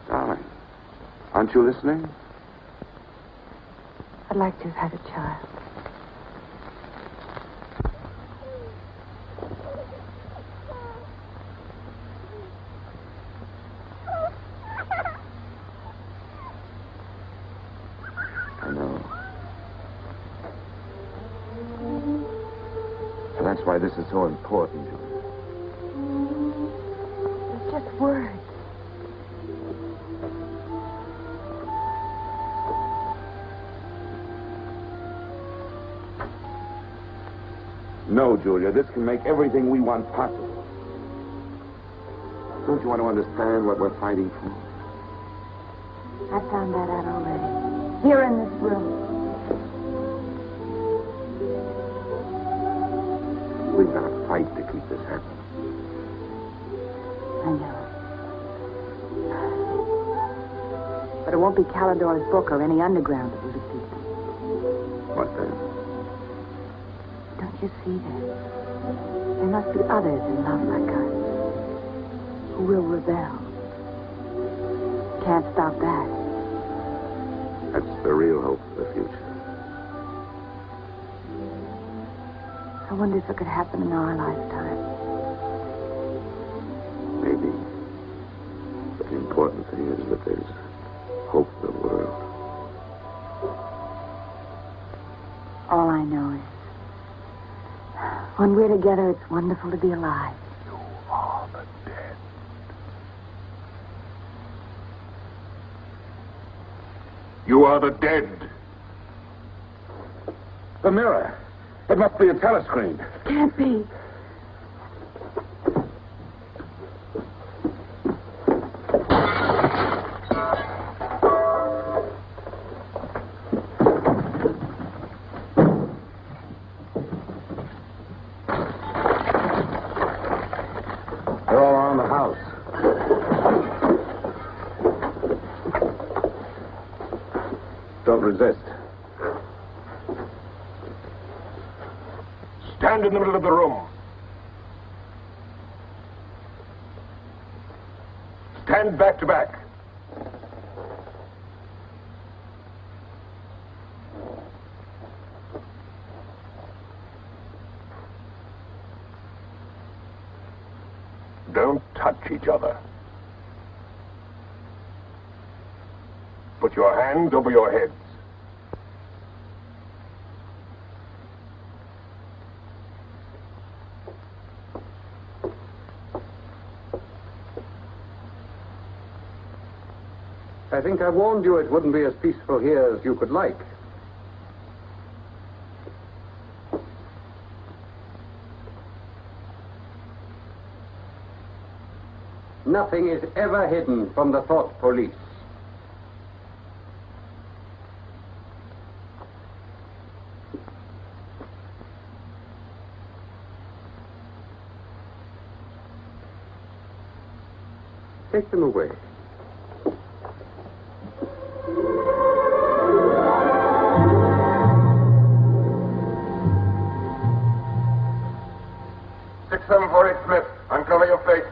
Darling, aren't you listening? I'd like to have had a child. why this is so important, Julia. It's just words. No, Julia, this can make everything we want possible. Don't you want to understand what we're fighting for? I found that out already. Here in this room. We've got to fight to keep this happening. I know. But it won't be Calidor's book or any underground that will defeat them. What then? Don't you see that? There must be others in love like us who will rebel. Can't stop that. That's the real hope for the future. I wonder if it could happen in our lifetime. Maybe. But the important thing is that there's hope in the world. All I know is when we're together, it's wonderful to be alive. You are the dead. You are the dead. The mirror. It must be a telescreen. Can't be. They're all around the house. Don't resist. Stand in the middle of the room. Stand back to back. Don't touch each other. Put your hands over your heads. I think I warned you it wouldn't be as peaceful here as you could like. Nothing is ever hidden from the thought police. Take them away. Smith, uncover your face.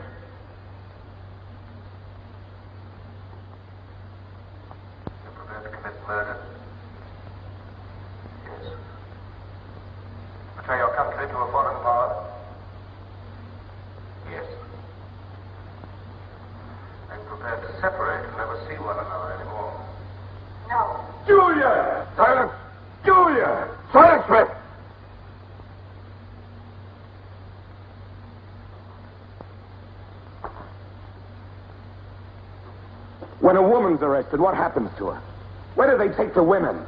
You're prepared to commit murder? Yes. Betray your country to a foreign power? Yes. Are you prepared to separate and never see one another anymore? No. Julia! Silence! Julia! Silence, Smith! When a woman's arrested, what happens to her? Where do they take the women?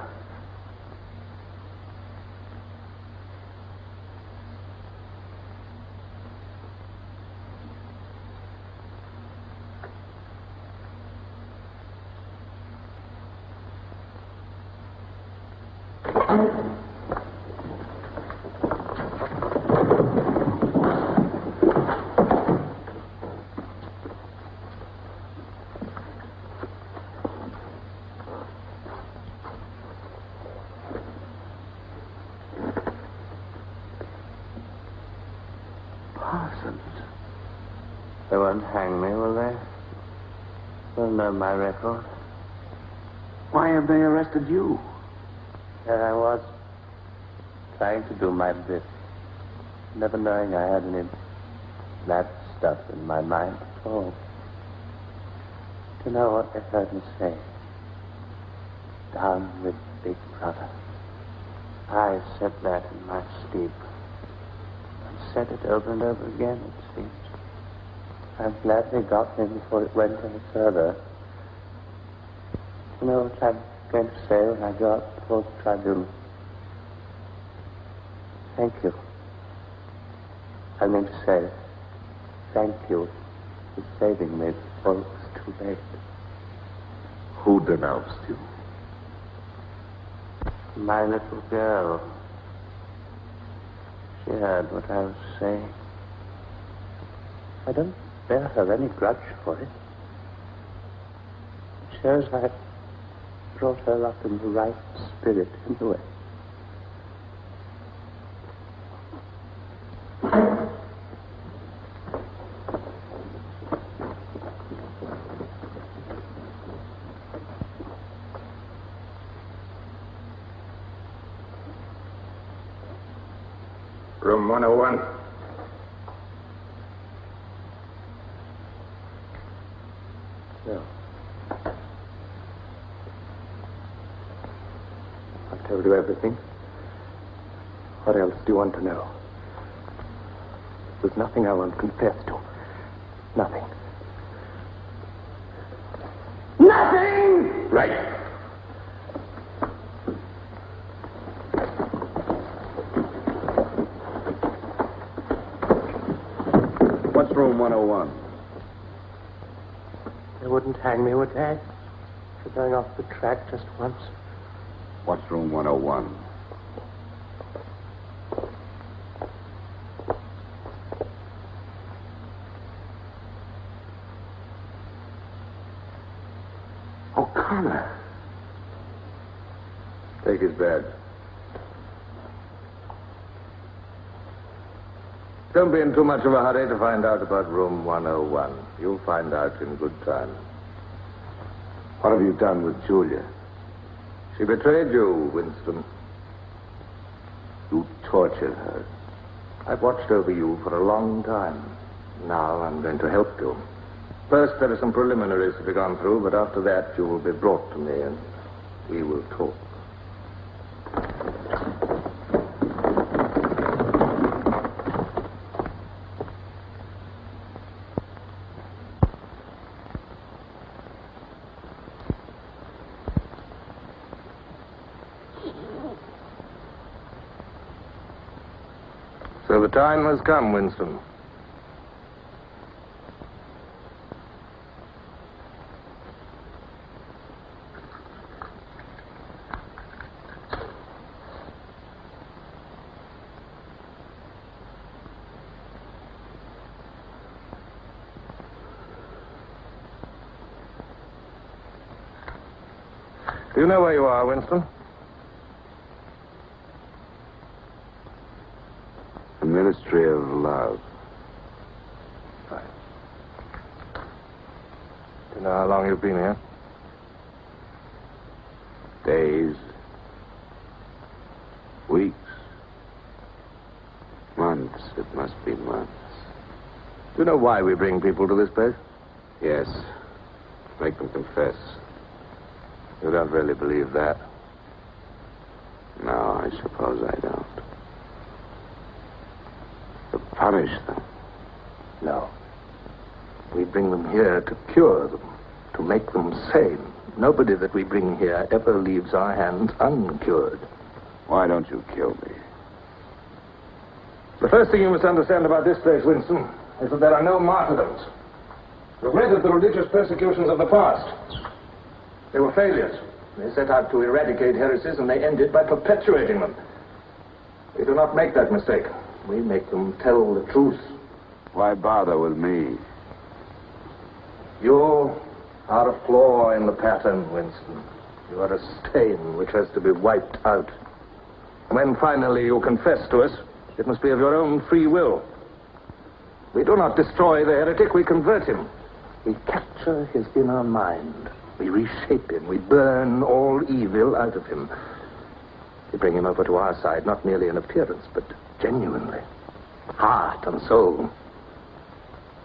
They won't hang me, will they? They'll know my record. Why have they arrested you? There I was, trying to do my bit, never knowing I had any of that stuff in my mind at all. Do you know what they heard me say? Down with Big Brother. I said that in my sleep. And said it over and over again, it seems. I'm glad they got me before it went any further. You know what I'm going to say when I go out before the tribunal? Thank you. I meant to say, thank you for saving me before it was too late. Who denounced you? My little girl. She heard what I was saying. I don't bear her any grudge for it. It shows I brought her up in the right spirit anyway. Room 101. No. I've told you everything. What else do you want to know? There's nothing I won't confess to. Nothing. Nothing! Right. What's room 101? They wouldn't hang me, would they? For going off the track just once. What's room 101? O'Connor. Take his bed. Don't be in too much of a hurry to find out about room 101. You'll find out in good time. What have you done with Julia? She betrayed you, Winston. You tortured her. I've watched over you for a long time. Now I'm going to help you. First, there are some preliminaries to be gone through, but after that, you will be brought to me and we will talk. So the time has come, Winston. Do you know where you are, Winston? The Ministry of Love. Fine. Do you know how long you've been here? Days. Weeks. Months. It must be months. Do you know why we bring people to this place? Yes. Make them confess. You don't really believe that? No, I suppose I don't. To punish them. No. We bring them here to cure them, to make them sane. Nobody that we bring here ever leaves our hands uncured. Why don't you kill me? The first thing you must understand about this place, Winston, is that there are no martyrdoms. You've read of the religious persecutions of the past. They were failures. They set out to eradicate heresies, and they ended by perpetuating them. We do not make that mistake. We make them tell the truth. Why bother with me? You are a flaw in the pattern, Winston. You are a stain which has to be wiped out. When finally you confess to us, it must be of your own free will. We do not destroy the heretic, we convert him. We capture his inner mind. We reshape him. We burn all evil out of him. We bring him over to our side, not merely in appearance, but genuinely. Heart and soul.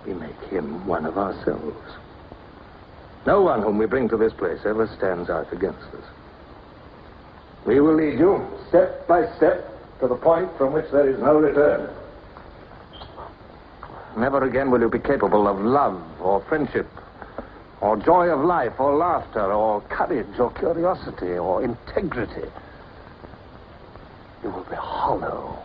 We make him one of ourselves. No one whom we bring to this place ever stands out against us. We will lead you, step by step, to the point from which there is no return. Never again will you be capable of love or friendship, or joy of life or laughter, or courage or curiosity or integrity. You will be hollow.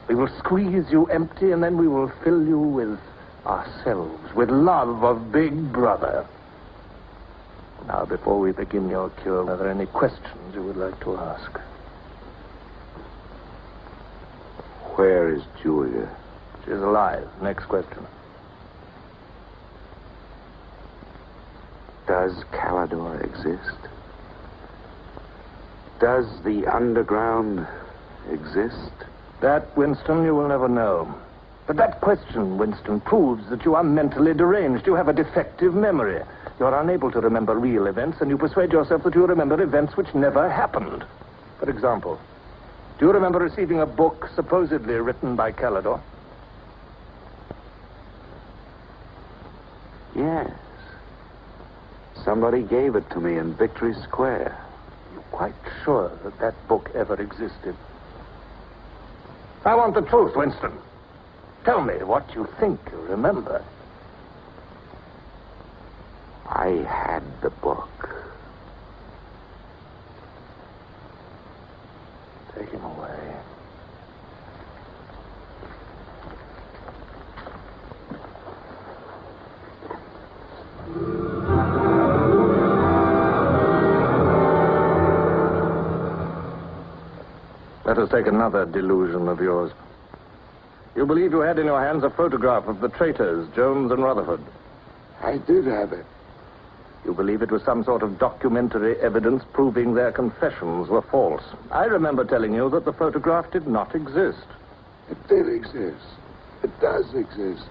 We will squeeze you empty, and then we will fill you with ourselves, with love of Big Brother. Now, before we begin your cure, are there any questions you would like to ask? Where is Julia? She is alive. Next question. Does Calidor exist? Does the underground exist? That, Winston, you will never know. But that question, Winston, proves that you are mentally deranged. You have a defective memory. You are unable to remember real events, and you persuade yourself that you remember events which never happened. For example, do you remember receiving a book supposedly written by Calidor? Yes. Somebody gave it to me in Victory Square. You're quite sure that that book ever existed? I want the truth, Winston. Tell me what you think you remember. I had the book. Take him away. Let us take another delusion of yours. You believe you had in your hands a photograph of the traitors, Jones and Rutherford. I did have it. You believe it was some sort of documentary evidence proving their confessions were false. I remember telling you that the photograph did not exist. It did exist. It does exist.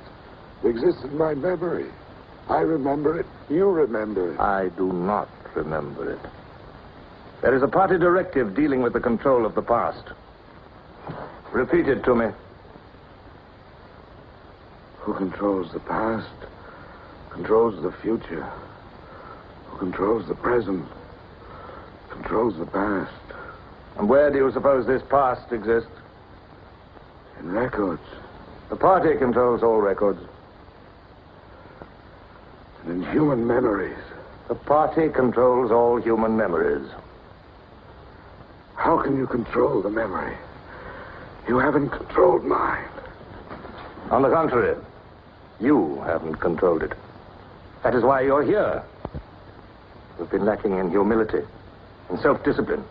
It exists in my memory. I remember it. You remember it. I do not remember it. There is a party directive dealing with the control of the past. Repeat it to me. Who controls the past controls the future. Who controls the present controls the past. And where do you suppose this past exists? In records. The party controls all records. And in human memories. The party controls all human memories. How can you control the memory? You haven't controlled mine. On the contrary, you haven't controlled it. That is why you're here. You've been lacking in humility and self-discipline.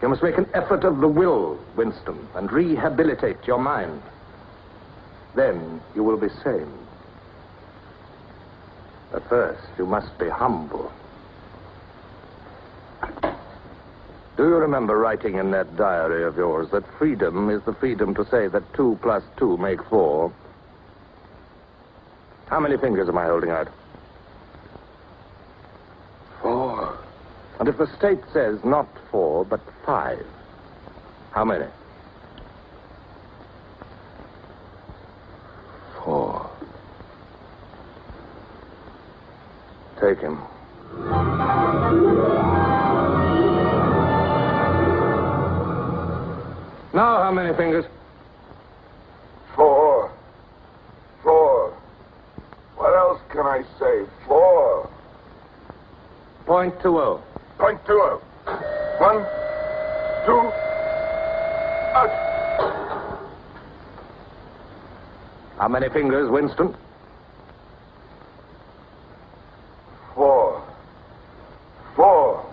You must make an effort of the will, Winston, and rehabilitate your mind. Then you will be sane. But first, you must be humble. Do you remember writing in that diary of yours that freedom is the freedom to say that 2 + 2 make 4? How many fingers am I holding out? 4. And if the state says not 4, but 5, how many? 4. Take him. Now, how many fingers? 4. 4. What else can I say? 4. .20. .20. 1, 2, out. How many fingers, Winston? 4. 4.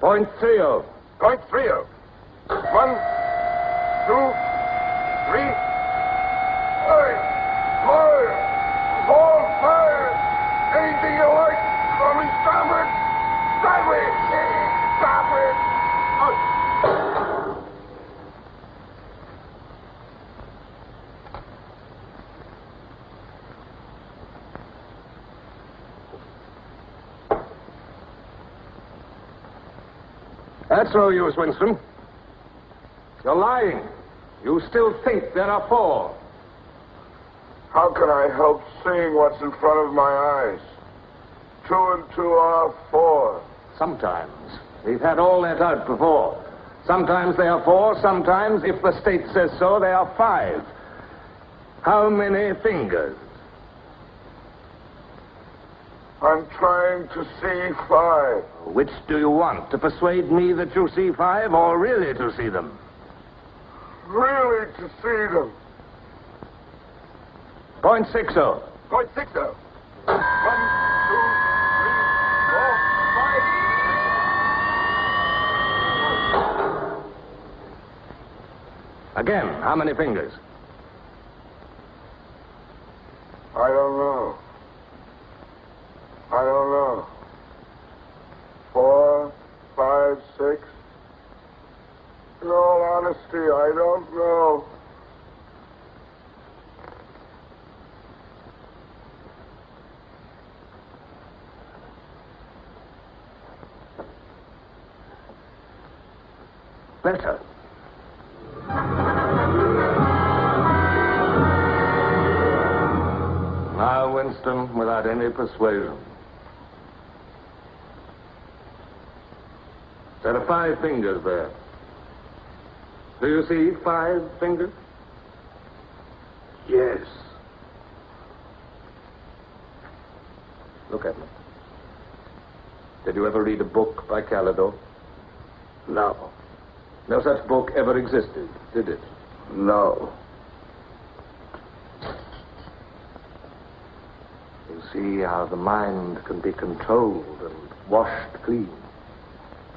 .30. .30. 1, 2, 3. Fire! Fire! Anything you like. Call me starboard. Sideways. Starboard. Out. That's no use, Winston. You're lying. You still think there are 4. How can I help seeing what's in front of my eyes? 2 and 2 are 4. Sometimes. We've had all that out before. Sometimes they are 4, sometimes, if the state says so, they are 5. How many fingers? I'm trying to see 5. Which do you want? To persuade me that you see 5 or really to see them? Really to see them. .60. .60. 1, 2, 3, 4, 5. Again, how many fingers? I don't know. 4, 5, 6. In all honesty, I don't know. Better. Now, Winston, without any persuasion. There are 5 fingers there. Do you see 5 fingers? Yes. Look at me. Did you ever read a book by Calidore? No. No such book ever existed, did it? No. You see how the mind can be controlled and washed clean.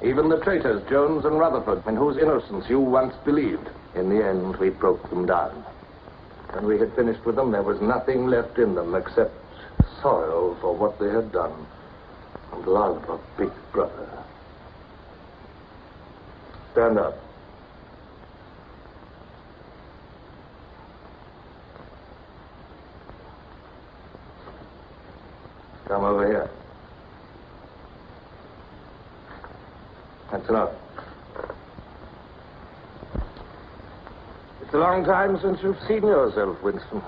Even the traitors, Jones and Rutherford, in whose innocence you once believed, in the end we broke them down. When we had finished with them, there was nothing left in them except sorrow for what they had done and love of Big Brother. Stand up. Come over here. That's enough. It's a long time since you've seen yourself, Winston.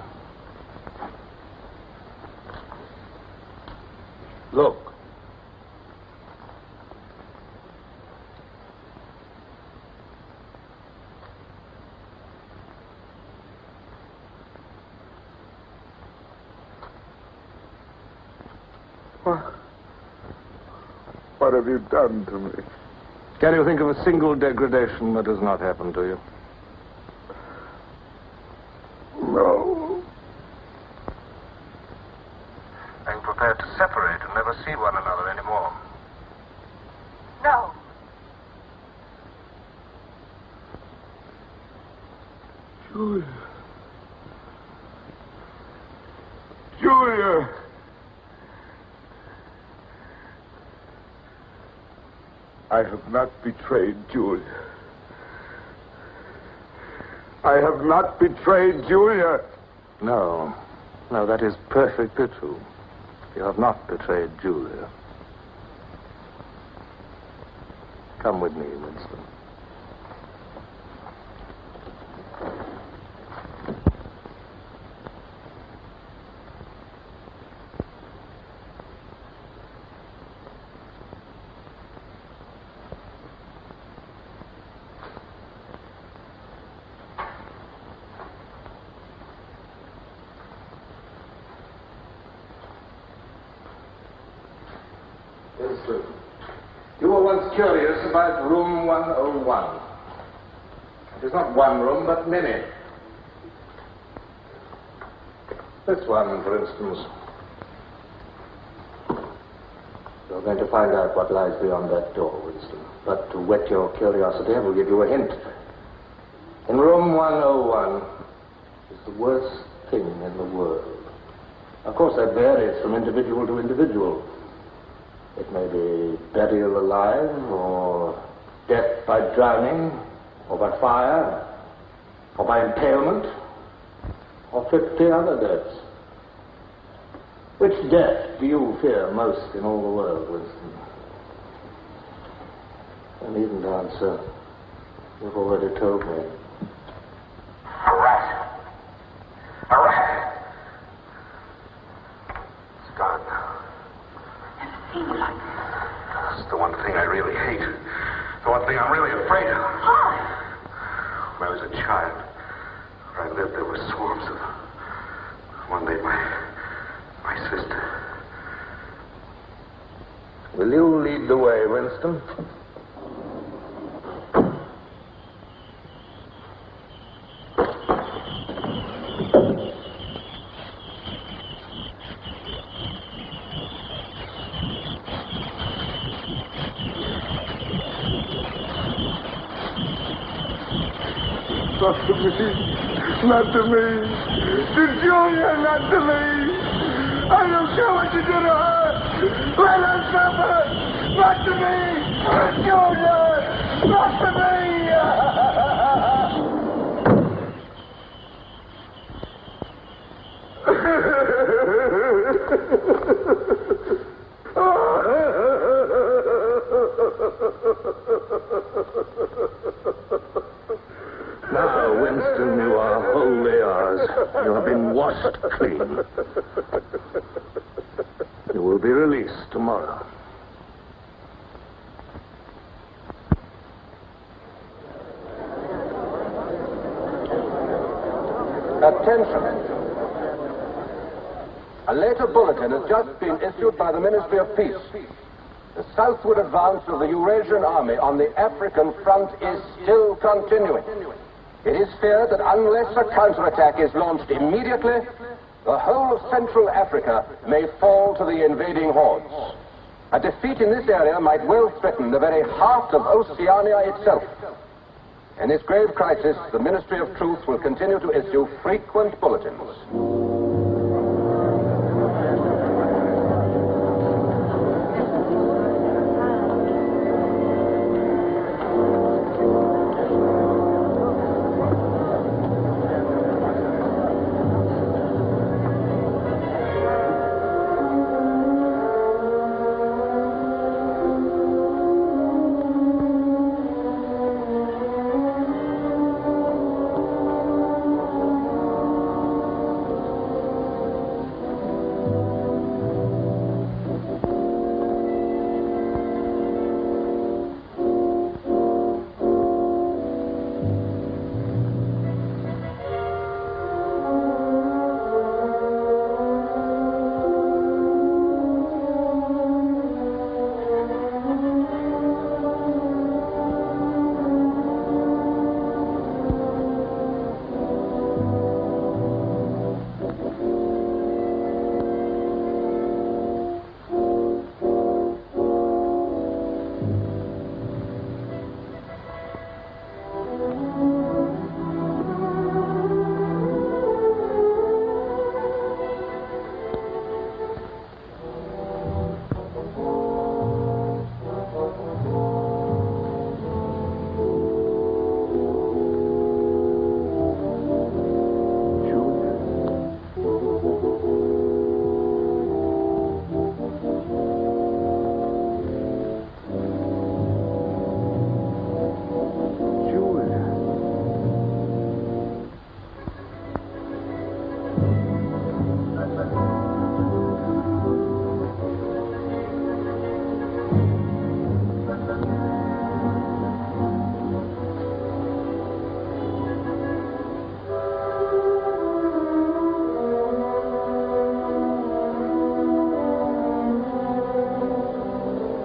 Look. What have you done to me? Can you think of a single degradation that has not happened to you? No. Are you prepared to separate and never see one another anymore? No. Julia. Julia. I have not betrayed Julia. I have not betrayed Julia. No. No, that is perfectly true. You have not betrayed Julia. Come with me, Winston. Winston, you were once curious about room 101. It is not one room, but many. This one, for instance. You're going to find out what lies beyond that door, Winston. But to whet your curiosity, I will give you a hint. In room 101 is the worst thing in the world. Of course, that varies from individual to individual. It may be burial alive, or death by drowning, or by fire, or by impalement, or 50 other deaths. Which death do you fear most in all the world, Winston? I needn't answer. You've already told me. A rat. A rat. It's gone now. It's the one thing I really hate. The one thing I'm really afraid of. was a child. Where I lived, there were swarms of them. One day, my sister. Will you lead the way, Winston? Not to me. Not to me. To Julia, not to me. I don't care what you do to her. Let her suffer. Not to me. To Julia. Not to me. Now, Winston, you are wholly ours. You have been washed clean. You will be released tomorrow. Attention. A later bulletin has just been issued by the Ministry of Peace. The southward advance of the Eurasian army on the African front is still continuing. It is feared that unless a counterattack is launched immediately, the whole of Central Africa may fall to the invading hordes. A defeat in this area might well threaten the very heart of Oceania itself. In this grave crisis, the Ministry of Truth will continue to issue frequent bulletins.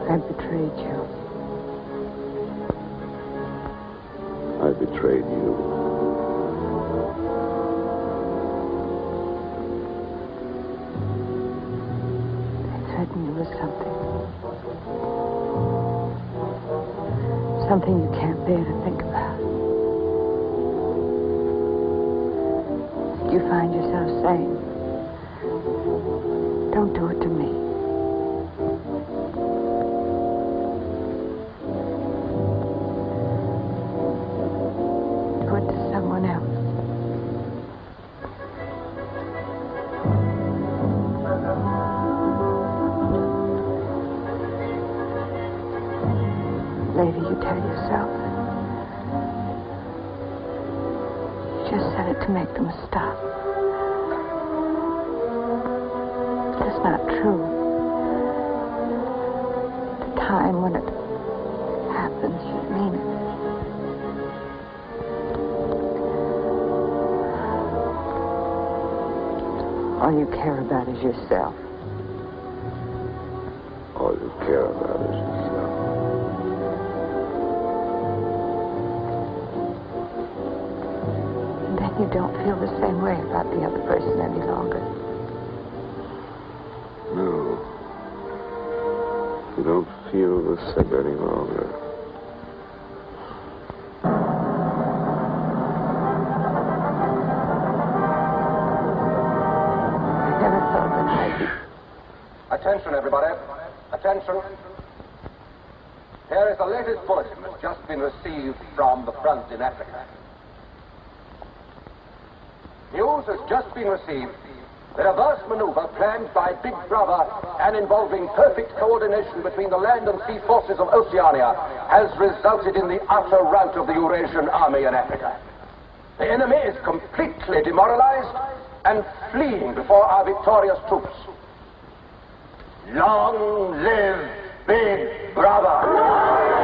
I betrayed you. I betrayed you. I threatened you with something you can't bear to think about. Did you find yourself saying, don't do it to me? Do it to someone else. Later, you tell yourself you just said it to make them stop. That's not true. The time when it happens, you mean it. All you care about is yourself. All you care about is yourself. And then you don't feel the same way about the other person any longer. No. You don't feel the same any longer. Attention, everybody. Attention. Here is the latest bulletin that's just been received from the front in Africa. News has just been received that a vast maneuver planned by Big Brother and involving perfect coordination between the land and sea forces of Oceania has resulted in the utter rout of the Eurasian army in Africa. The enemy is completely demoralized and fleeing before our victorious troops. Long live Big Brother!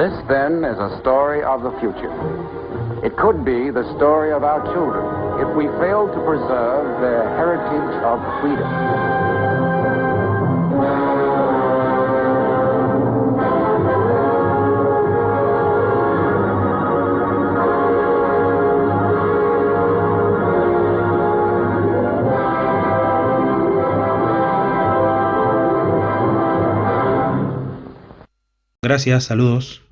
This, then, is a story of the future. It could be the story of our children if we fail to preserve their heritage of freedom. Gracias, saludos.